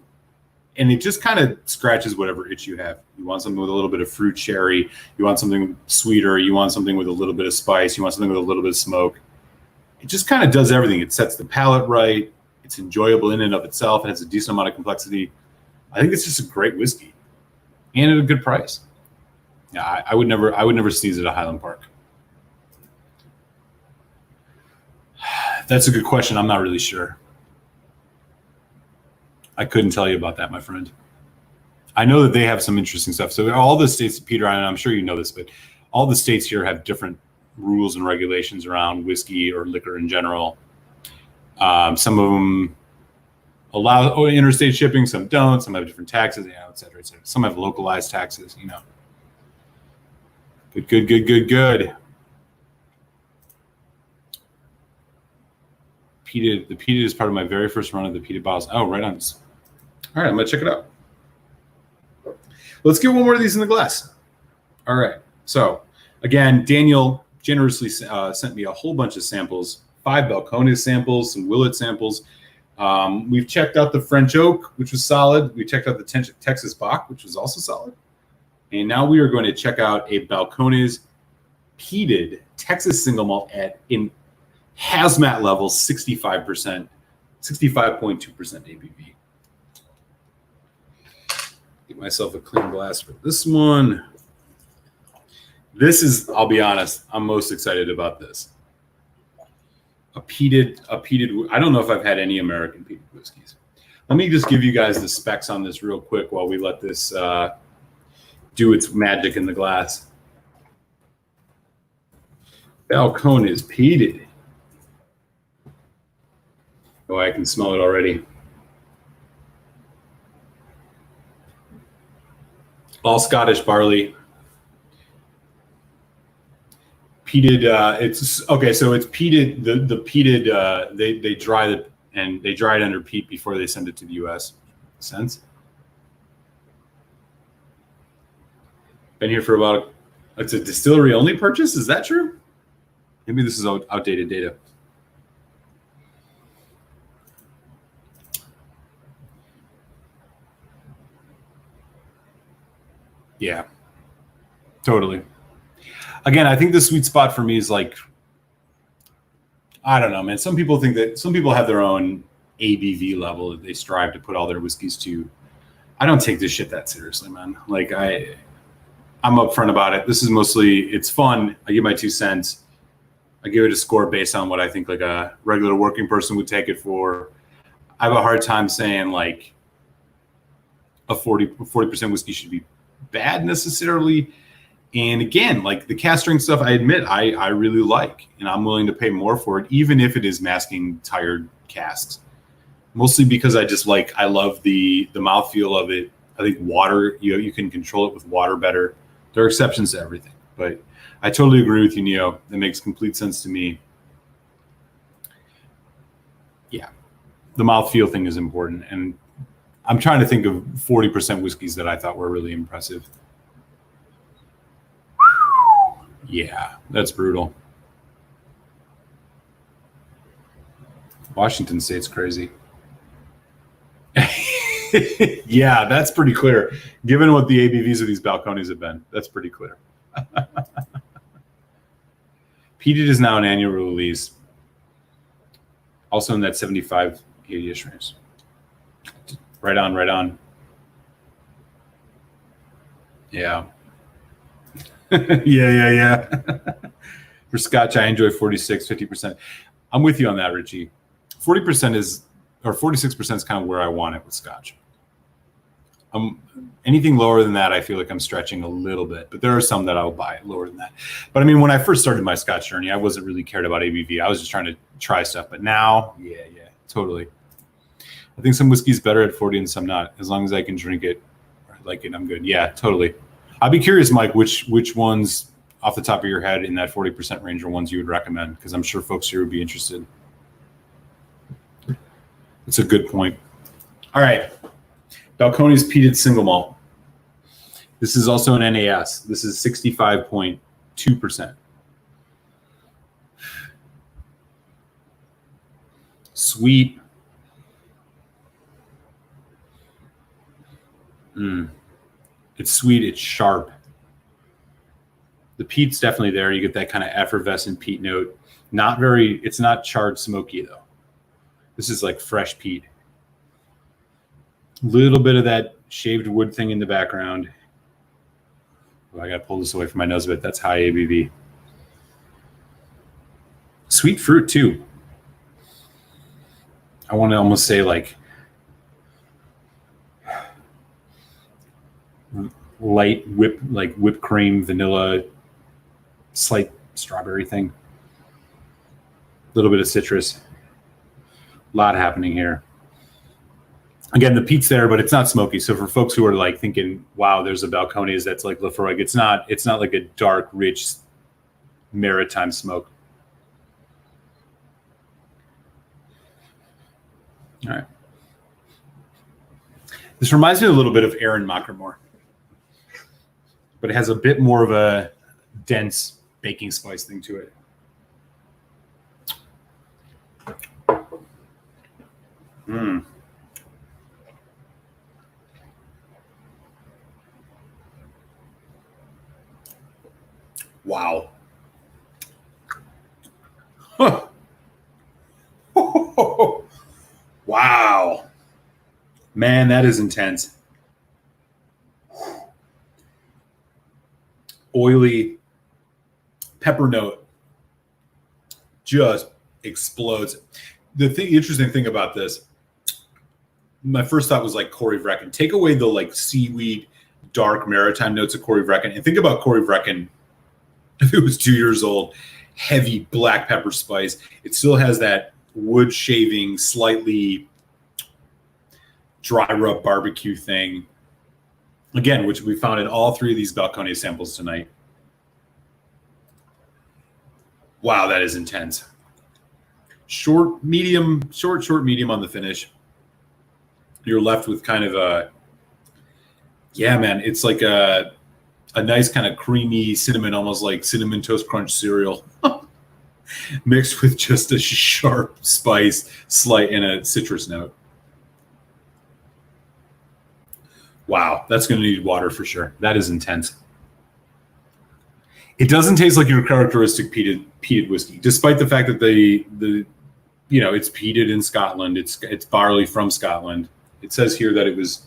and it just kind of scratches whatever itch you have. You want something with a little bit of fruit cherry. You want something sweeter. You want something with a little bit of spice. You want something with a little bit of smoke. It just kind of does everything. It sets the palate right. It's enjoyable in and of itself. It has a decent amount of complexity. I think it's just a great whiskey. and at a good price. Yeah, I would never sneeze at a Highland Park. That's a good question. I'm not really sure. I couldn't tell you about that, my friend. I know that they have some interesting stuff. So all the states, Peter, and I'm sure you know this, but all the states here have different rules and regulations around whiskey or liquor in general. Some of them allow interstate shipping, some don't. Some have different taxes, et cetera, et cetera. Some have localized taxes, Good. The peated is part of my very first run of the peated bottles. Oh, right on. All right, I'm gonna check it out. Let's get one more of these in the glass. All right. So again, Daniel generously sent me a whole bunch of samples, 5 Balcones samples, some Willet samples. We've checked out the French Oak, which was solid. We checked out the Texas Bach, which was also solid. And now we are going to check out a Balcones peated Texas single malt in hazmat level, 65%, 65.2% ABV. Get myself a clean glass for this one. This is, I'll be honest, I'm most excited about this. A peated, I don't know if I've had any American peated whiskeys. Let me just give you guys the specs on this real quick while we let this do its magic in the glass. Balcones peated. Oh, I can smell it already. All Scottish barley. Peated, it's okay. So it's peated. The peated, they dry it and they dry it under peat before they send it to the U.S. Makes sense. Been here for about. It's a distillery only purchase. Is that true? Maybe this is outdated data. Yeah, totally. Again, I think the sweet spot for me is like, I don't know, man. Some people have their own ABV level that they strive to put all their whiskeys to. I don't take this shit that seriously, man. Like I'm upfront about it. This is mostly, it's fun. I give my 2 cents. I give it a score based on what I think like a regular working person would take it for. I have a hard time saying like a 40% whiskey should be bad necessarily. And again, like the cast strength stuff, I admit I really like, and I'm willing to pay more for it, even if it is masking tired casks. Mostly because I love the mouthfeel of it. I think water, you can control it with water better. There are exceptions to everything, but I totally agree with you, Neo. That makes complete sense to me. Yeah, the mouthfeel thing is important, and I'm trying to think of 40% whiskeys that I thought were really impressive. Yeah, that's brutal. Washington State's crazy. Yeah, that's pretty clear. Given what the ABVs of these Balcones have been, that's pretty clear. Peated is now an annual release. Also in that 75, 80-ish range. Right on. Yeah. Yeah. For Scotch, I enjoy 46, 50%. I'm with you on that, Richie. 40% is, or 46% is kind of where I want it with Scotch. Anything lower than that, I feel like I'm stretching a little bit, but there are some that I'll buy lower than that. But I mean, when I first started my Scotch journey, I wasn't really cared about ABV. I was just trying to try stuff. But now, yeah, totally. I think some whiskey's better at 40 and some not. As long as I can drink it or like it, I'm good. Yeah, totally. I'd be curious, Mike, which ones off the top of your head in that 40% range are ones you would recommend, because I'm sure folks here would be interested. It's a good point. All right. Balcones peated single malt. This is also an NAS. This is 65.2%. Sweet. It's sweet. It's sharp. The peat's definitely there. You get that kind of effervescent peat note. It's not charred smoky though. This is like fresh peat. Little bit of that shaved wood thing in the background. Oh, I got to pull this away from my nose a bit. That's high ABV. Sweet fruit too. I want to almost say like light whipped cream, vanilla, slight strawberry thing. A little bit of citrus. A lot happening here. Again, the peat's there, but it's not smoky. So for folks who are like thinking, "Wow, there's a Balcones that's like Laphroaig," it's not. It's not like a dark, rich maritime smoke. All right. This reminds me a little bit of Aaron Macklemore, but it has a bit more of a dense baking spice thing to it. Mm. Wow. Huh. Wow. Man, that is intense. Oily pepper note just explodes. The interesting thing about this, my first thought was like Corey Vrecken. Take away the like seaweed, dark maritime notes of Corey Vrecken, and think about Corey Vrecken if it was 2 years old, heavy black pepper spice. It still has that wood shaving, slightly dry rub barbecue thing. Again, which we found in all three of these Balcones samples tonight. Wow, that is intense. Short, medium on the finish. You're left with kind of a, yeah, man, it's like a nice kind of creamy cinnamon, almost like Cinnamon Toast Crunch cereal, mixed with just a sharp spice, slight, and a citrus note. Wow, that's going to need water for sure. That is intense. It doesn't taste like your characteristic peated whiskey, despite the fact that the it's peated in Scotland. It's barley from Scotland. It says here that it was,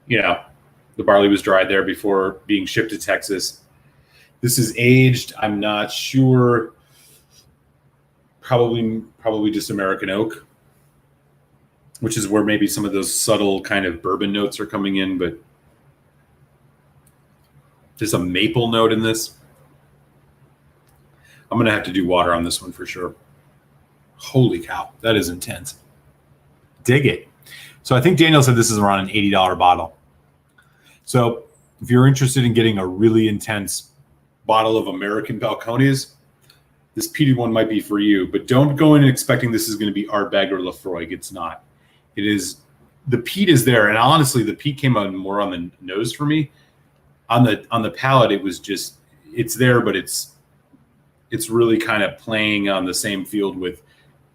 the barley was dried there before being shipped to Texas. This is aged. I'm not sure. Probably just American oak, which is where maybe some of those subtle kind of bourbon notes are coming in, but there's a maple note in this. I'm going to have to do water on this one for sure. Holy cow, that is intense. Dig it. So I think Daniel said this is around an $80 bottle. So if you're interested in getting a really intense bottle of American Balcones, this peated one might be for you, but don't go in expecting this is going to be Ardbeg or Laphroaig. It's not. It is, the peat is there, and honestly, the peat came out more on the nose for me. On the palate, it was just, it's there, but it's really kind of playing on the same field with,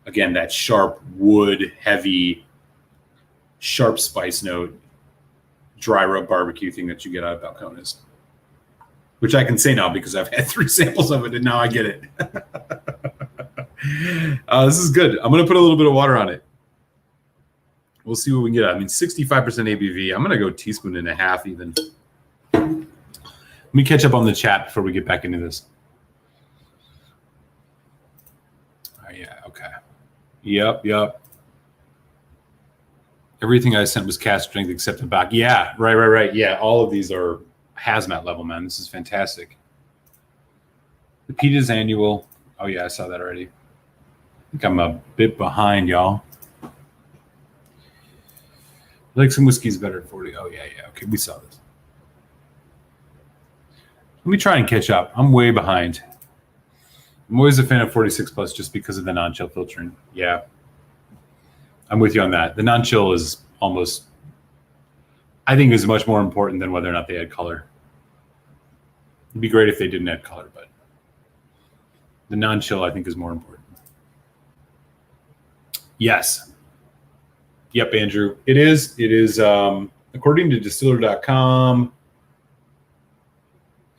again, that sharp wood, heavy, sharp spice note, dry rub barbecue thing that you get out of Balcones, which I can say now because I've had 3 samples of it and now I get it. This is good. I'm going to put a little bit of water on it. We'll see what we can get. I mean, 65% ABV. I'm going to go 1.5 teaspoons even. Let me catch up on the chat before we get back into this. Oh, yeah, okay. Yep. Everything I sent was cast strength except the back. Yeah, right. Yeah, all of these are hazmat level, man. This is fantastic. The peat is annual. Oh, yeah, I saw that already. I think I'm a bit behind, y'all. Like some whiskey's better at 40. Oh, yeah. Okay, we saw this. Let me try and catch up. I'm way behind. I'm always a fan of 46 plus just because of the non-chill filtering. Yeah. I'm with you on that. The non-chill is almost, I think, is much more important than whether or not they add color. It'd be great if they didn't add color, but the non-chill, I think, is more important. Yes. Yep, Andrew. It is. According to distiller.com,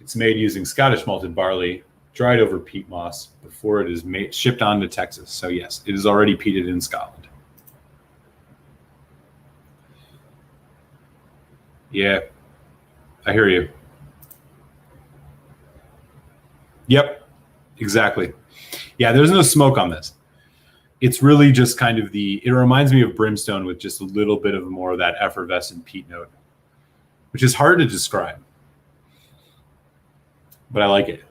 it's made using Scottish malted barley, dried over peat moss before it is shipped on to Texas. So yes, it is already peated in Scotland. Yeah, I hear you. Yep, exactly. Yeah, there's no smoke on this. It's really just kind of it reminds me of Brimstone with just a little bit of more of that effervescent peat note, which is hard to describe, but I like it.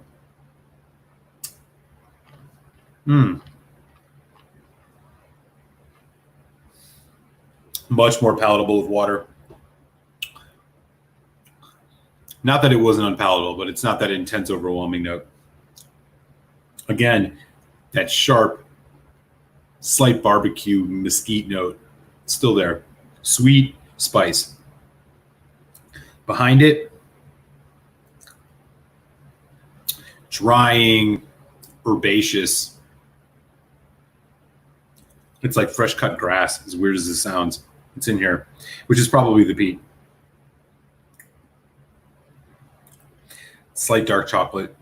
Much more palatable with water. Not that it wasn't unpalatable, but it's not that intense, overwhelming note. Again, that sharp, slight barbecue mesquite note, still there. Sweet spice. Behind it, drying, herbaceous. It's like fresh cut grass, as weird as it sounds. It's in here, which is probably the peat. Slight dark chocolate.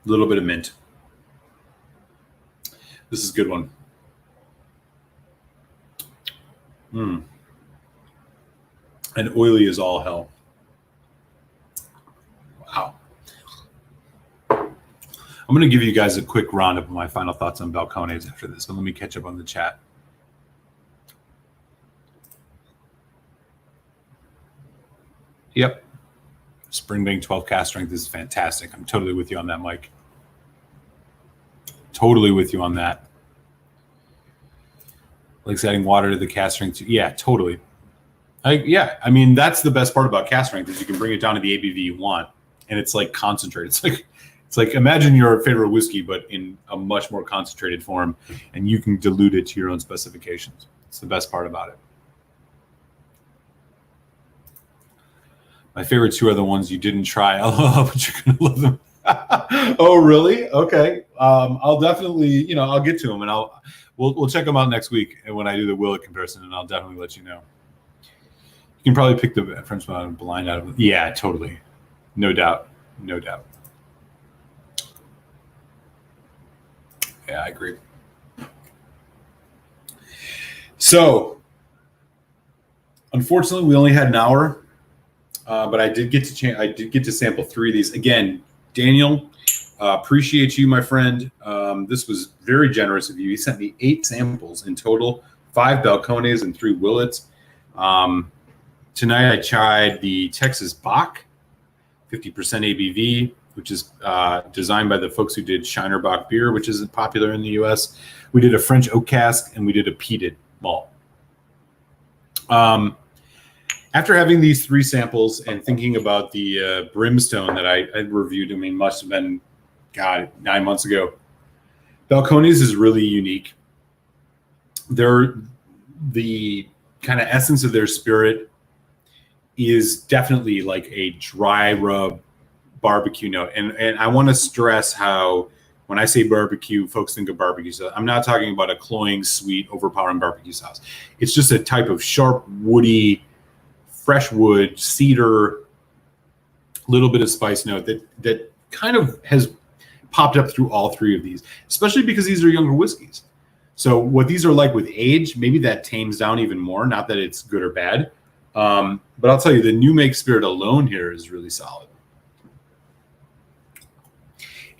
A little bit of mint. This is a good one. And oily as all hell. Wow. I'm going to give you guys a quick roundup of my final thoughts on Balcones after this, but let me catch up on the chat. Yep. Springbank 12 cast strength is fantastic. I'm totally with you on that, Mike. Totally with you on that. Like adding water to the cast strength. Yeah, totally. I mean, that's the best part about cast strength is you can bring it down to the ABV you want, and it's like concentrated. It's like imagine your favorite whiskey, but in a much more concentrated form, and you can dilute it to your own specifications. It's the best part about it. My favorite two are the ones you didn't try, but you're gonna love them. Oh, really? Okay. I'll definitely, I'll get to them, and we'll check them out next week when I do the Willet comparison, and I'll definitely let you know. You can probably pick the French blind out of it. Yeah, totally. No doubt. No doubt. Yeah, I agree. So, unfortunately, we only had an hour, but I did get to sample 3 of these. Again, Daniel, appreciate you, my friend. This was very generous of you. He sent me 8 samples in total, 5 Balcones and 3 Willets. Tonight I tried the Texas Bach, 50% ABV, which is designed by the folks who did Shiner Bock beer, which is popular in the U.S. We did a French oak cask, and we did a peated malt. After having these 3 samples and thinking about the Brimstone that I reviewed, must have been, 9 months ago. Balcones is really unique. The kind of essence of their spirit is definitely like a dry rub barbecue note. And I want to stress how when I say barbecue, folks think of barbecue sauce. I'm not talking about a cloying, sweet, overpowering barbecue sauce. It's just a type of sharp, woody, fresh wood, cedar, little bit of spice note that kind of has popped up through all 3 of these, especially because these are younger whiskeys. So what these are like with age, maybe that tames down even more. Not that it's good or bad. But I'll tell you, the new make spirit alone here is really solid.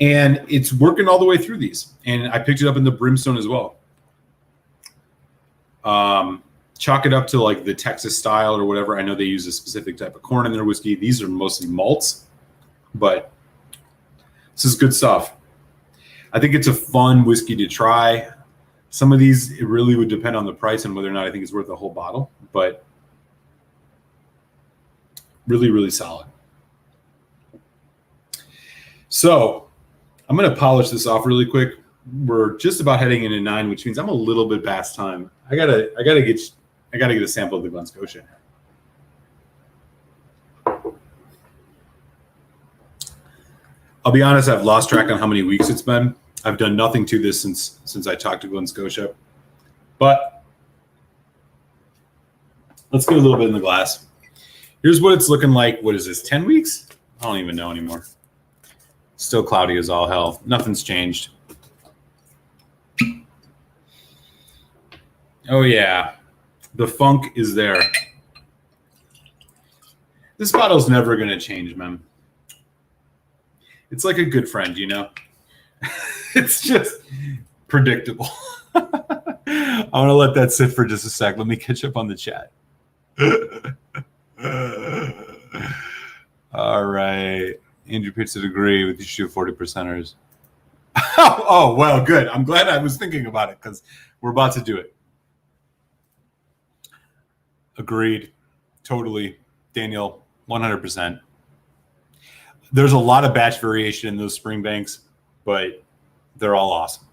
And it's working all the way through these. And I picked it up in the Brimstone as well. Chalk it up to like the Texas style or whatever. I know they use a specific type of corn in their whiskey. These are mostly malts, but this is good stuff. I think it's a fun whiskey to try. Some of these, it really would depend on the price and whether or not I think it's worth the whole bottle, but really, really solid. So I'm going to polish this off really quick. We're just about heading into 9, which means I'm a little bit past time. I gotta get a sample of the Glen Scotia. I'll be honest, I've lost track on how many weeks it's been. I've done nothing to this since I talked to Glen Scotia. But let's get a little bit in the glass. Here's what it's looking like. What is this, 10 weeks? I don't even know anymore. Still cloudy as all hell. Nothing's changed. Oh, yeah. The funk is there. This bottle's never going to change, man. It's like a good friend, you know? It's just predictable. I want to let that sit for just a sec. Let me catch up on the chat. All right. Andrew Pitts would agree with the issue of 40%ers. Oh, well, good. I'm glad I was thinking about it because we're about to do it. Agreed. Totally. Daniel, 100%. There's a lot of batch variation in those spring banks, but they're all awesome.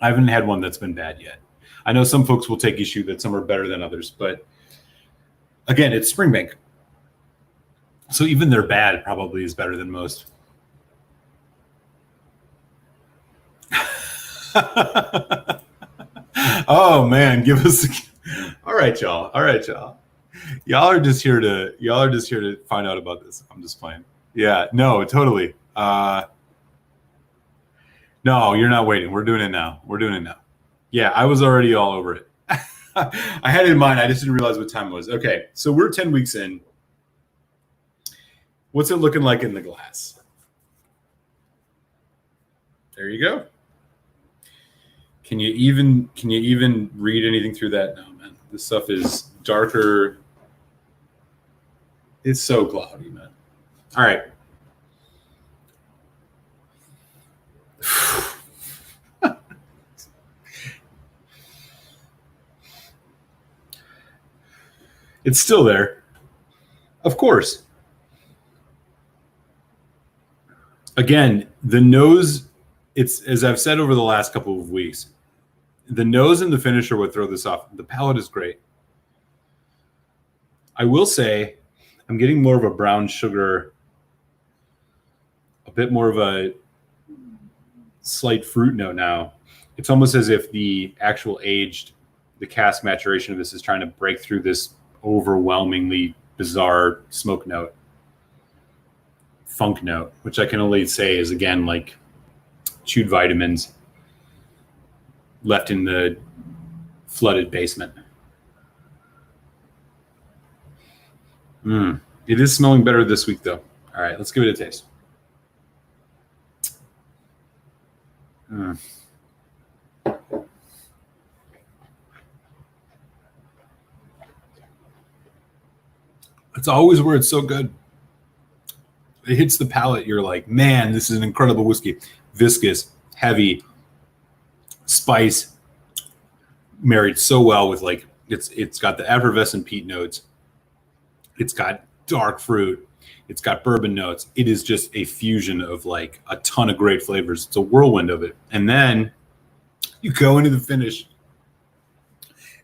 I haven't had one that's been bad yet. I know some folks will take issue that some are better than others, but again, it's spring bank. So even their bad probably is better than most. Oh man, give us all right, y'all. All right, y'all. Y'all are just here to find out about this. I'm just playing. Yeah, no, totally. No, you're not waiting. We're doing it now. Yeah, I was already all over it. I had it in mind. I just didn't realize what time it was. Okay, so we're 10 weeks in. What's it looking like in the glass? There you go. Can you even read anything through that? No, man. This stuff is darker. It's so cloudy, man. All right. It's still there. Of course. Again, the nose, it's as I've said over the last couple of weeks, the nose and the finish are what throw this off. The palate is great. I will say I'm getting more of a brown sugar, a bit more of a slight fruit note now. It's almost as if the actual the cask maturation of this is trying to break through this overwhelmingly bizarre smoke note, funk note, which I can only say is, again, like chewed vitamins left in the flooded basement. It is smelling better this week, though. All right, let's give it a taste. It's always where it's so good. It hits the palate. You're like, man, this is an incredible whiskey. Viscous, heavy, spice, married so well with, like, it's got the effervescent peat notes. It's got dark fruit. It's got bourbon notes. It is just a fusion of, like, a ton of great flavors. It's a whirlwind of it. And then you go into the finish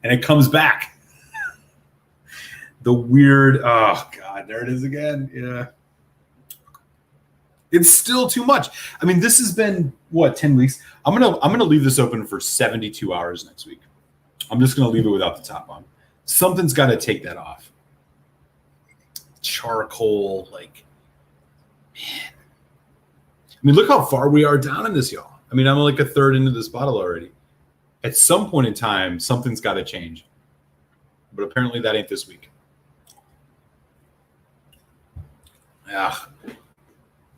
and it comes back. The weird, oh God, there it is again. Yeah. It's still too much. I mean, this has been what, 10 weeks? I'm gonna leave this open for 72 hours next week. I'm just gonna leave it without the top on. Something's got to take that off. Charcoal, like, man. I mean, look how far we are down in this, y'all. I mean, I'm like a third into this bottle already. At some point in time, something's got to change. But apparently that ain't this week.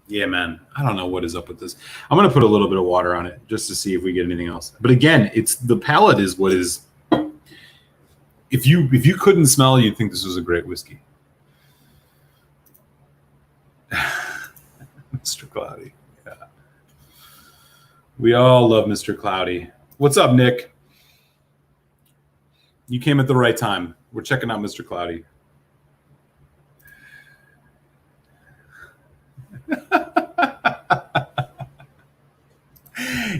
Yeah, man. I don't know what is up with this. I'm going to put a little bit of water on it just to see if we get anything else. But again, it's the palate is what is. If you couldn't smell, you'd think this was a great whiskey. Mr. Cloudy. Yeah. We all love Mr. Cloudy. What's up, Nick? You came at the right time. We're checking out Mr. Cloudy.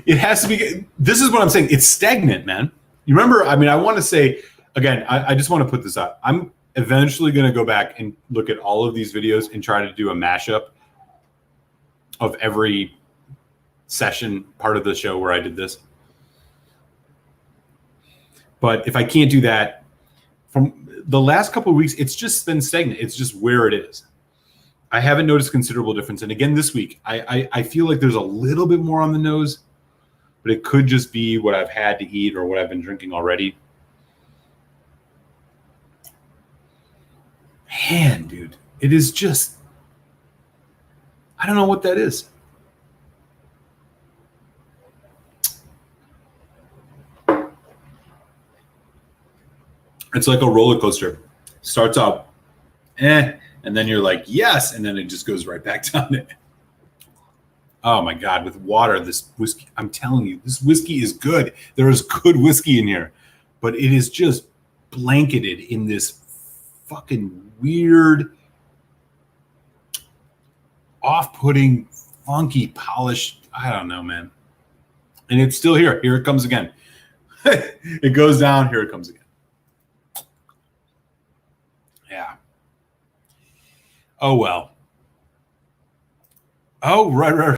It has to be. This is what I'm saying. It's stagnant, man. You remember? I mean, I want to say again. I just want to put this out. I'm eventually going to go back and look at all of these videos and try to do a mashup of every session part of the show where I did this. But if I can't do that, from the last couple of weeks, it's just been stagnant. It's just where it is. I haven't noticed considerable difference. And again, this week, I feel like there's a little bit more on the nose, but it could just be what I've had to eat or what I've been drinking already. Man, dude, it is just, I don't know what that is. It's like a roller coaster. Starts out, and then you're like, yes, and then it just goes right back down. Oh my God, with water, this whiskey, I'm telling you, this whiskey is good. There is good whiskey in here, but it is just blanketed in this fucking weird, off-putting, funky, polished, I don't know, man. And it's still here. Here it comes again. It goes down, here it comes again. Yeah. Oh, well. Oh, right.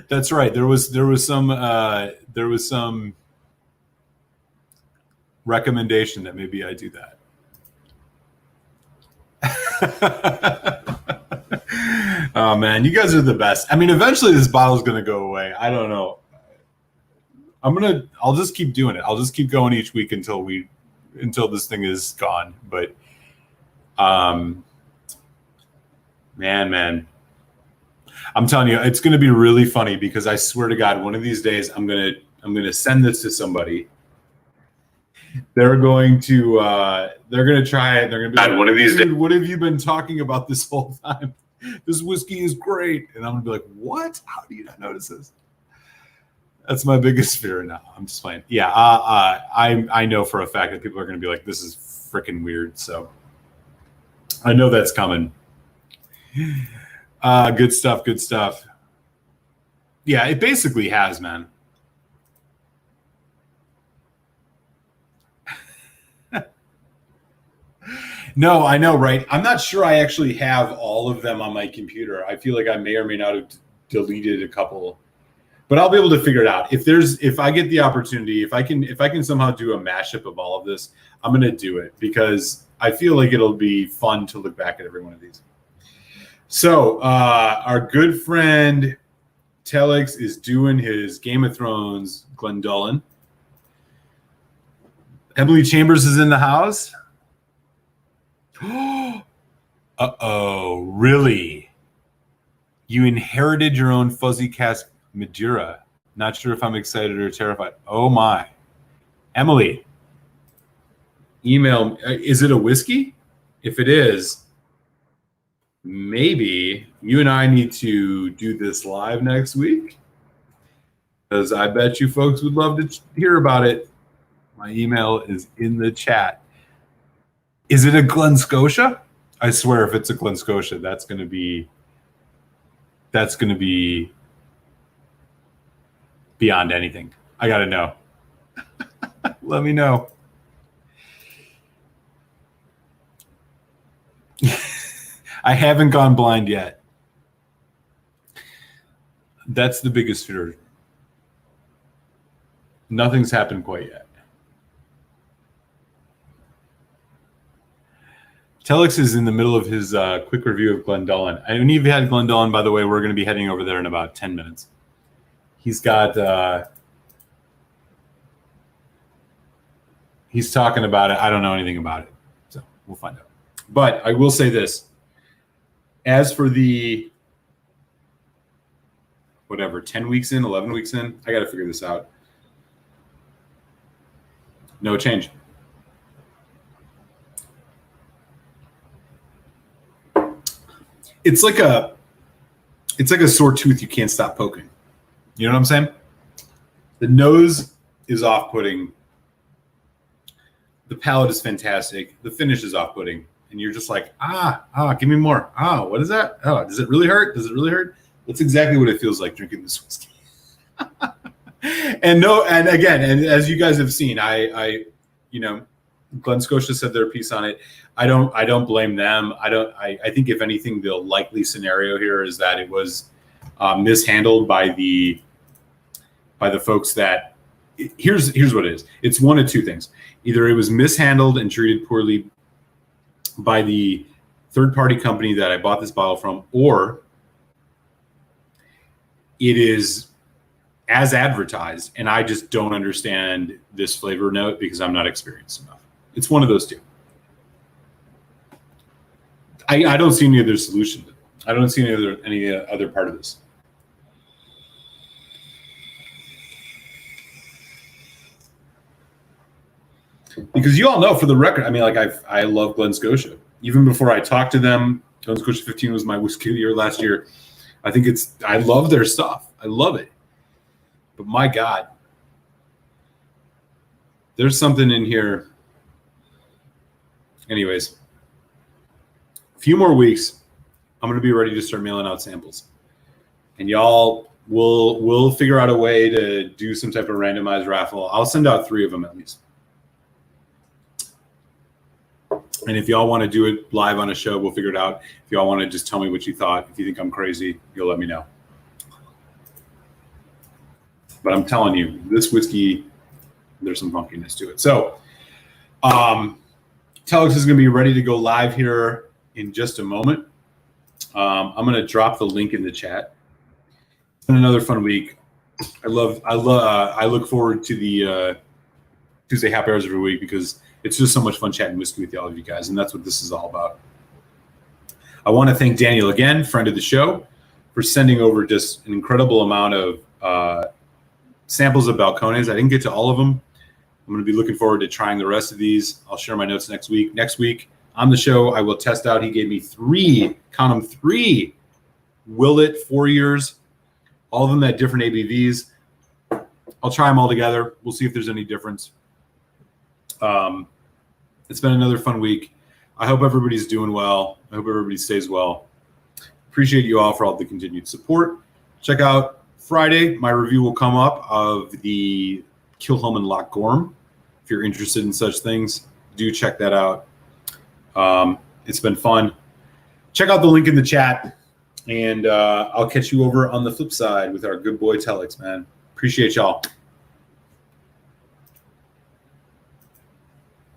That's right. There was some recommendation that maybe I do that. Oh man, you guys are the best. I mean, eventually this bottle's gonna go away. I don't know. I'll just keep doing it. I'll just keep going each week until this thing is gone. But man. I'm telling you, it's going to be really funny because I swear to God, one of these days I'm going to send this to somebody. They're going to try it. They're going to be like, one of these days, what have you been talking about this whole time? This whiskey is great. And I'm going to be like, what? How do you not notice this? That's my biggest fear now. I'm just playing. Yeah, I know for a fact that people are going to be like, this is freaking weird. So I know that's coming. Good stuff. Yeah, it basically has, man. No, I know, right? I'm not sure I actually have all of them on my computer. I feel like I may or may not have deleted a couple, but I'll be able to figure it out. If I get the opportunity, if I can somehow do a mashup of all of this, I'm going to do it because I feel like it'll be fun to look back at every one of these. So our good friend Telex is doing his Game of Thrones Glendullan. Emily Chambers is in the house. Uh-oh, really? You inherited your own fuzzy cask Madeira. Not sure if I'm excited or terrified. Oh my. Emily, email, is it a whiskey? If it is, maybe you and I need to do this live next week because I bet you folks would love to hear about it. My email is in the chat. Is it a Glen Scotia? I swear if it's a Glen Scotia, that's going to be beyond anything. I got to know. Let me know. I haven't gone blind yet. That's the biggest fear. Nothing's happened quite yet. Telex is in the middle of his quick review of Glendullan. I mean, you've had Glendullan, by the way. We're going to be heading over there in about 10 minutes. He's got... he's talking about it. I don't know anything about it. So we'll find out. But I will say this. As for the, 10 weeks in, 11 weeks in, I got to figure this out. No change. It's like a sore tooth you can't stop poking. You know what I'm saying? The nose is off-putting. The palate is fantastic. The finish is off-putting. And you're just like, give me more. What is that? Oh, does it really hurt? Does it really hurt? That's exactly what it feels like drinking this whiskey. And as you guys have seen, I Glen Scotia said their piece on it. I don't blame them. I think if anything, the likely scenario here is that it was mishandled by the folks that. Here's what it is. It's one of two things. Either it was mishandled and treated poorly by the third-party company that I bought this bottle from, or it is as advertised, and I just don't understand this flavor note because I'm not experienced enough. It's one of those two. I don't see any other solution. I don't see any other part of this. Because you all know, for the record, I mean, like I love Glen Scotia. Even before I talked to them, Glen Scotia 15 was my whiskey of the year last year. I love their stuff. I love it. But my God, there's something in here. Anyways, a few more weeks, I'm going to be ready to start mailing out samples. And y'all will figure out a way to do some type of randomized raffle. I'll send out 3 of them at least. And if y'all want to do it live on a show, we'll figure it out. If y'all want to just tell me what you thought, if you think I'm crazy, you'll let me know. But I'm telling you, this whiskey, there's some funkiness to it. So Telex is going to be ready to go live here in just a moment. I'm going to drop the link in the chat. It's been another fun week. I look forward to the Tuesday happy hours every week because it's just so much fun chatting whiskey with all of you guys, and that's what this is all about. I want to thank Daniel again, friend of the show, for sending over just an incredible amount of samples of Balcones. I didn't get to all of them. I'm going to be looking forward to trying the rest of these. I'll share my notes next week. Next week on the show, I will test out. He gave me 3, count them, 3 Willet 4 years, all of them at different ABVs. I'll try them all together. We'll see if there's any difference. It's been another fun week. I hope everybody's doing well. I hope everybody stays well. Appreciate you all for all the continued support. Check out Friday. My review will come up of the Kilchoman Loch Gorm. If you're interested in such things, do check that out. It's been fun. Check out the link in the chat, and I'll catch you over on the flip side with our good boy Telex, man. Appreciate y'all.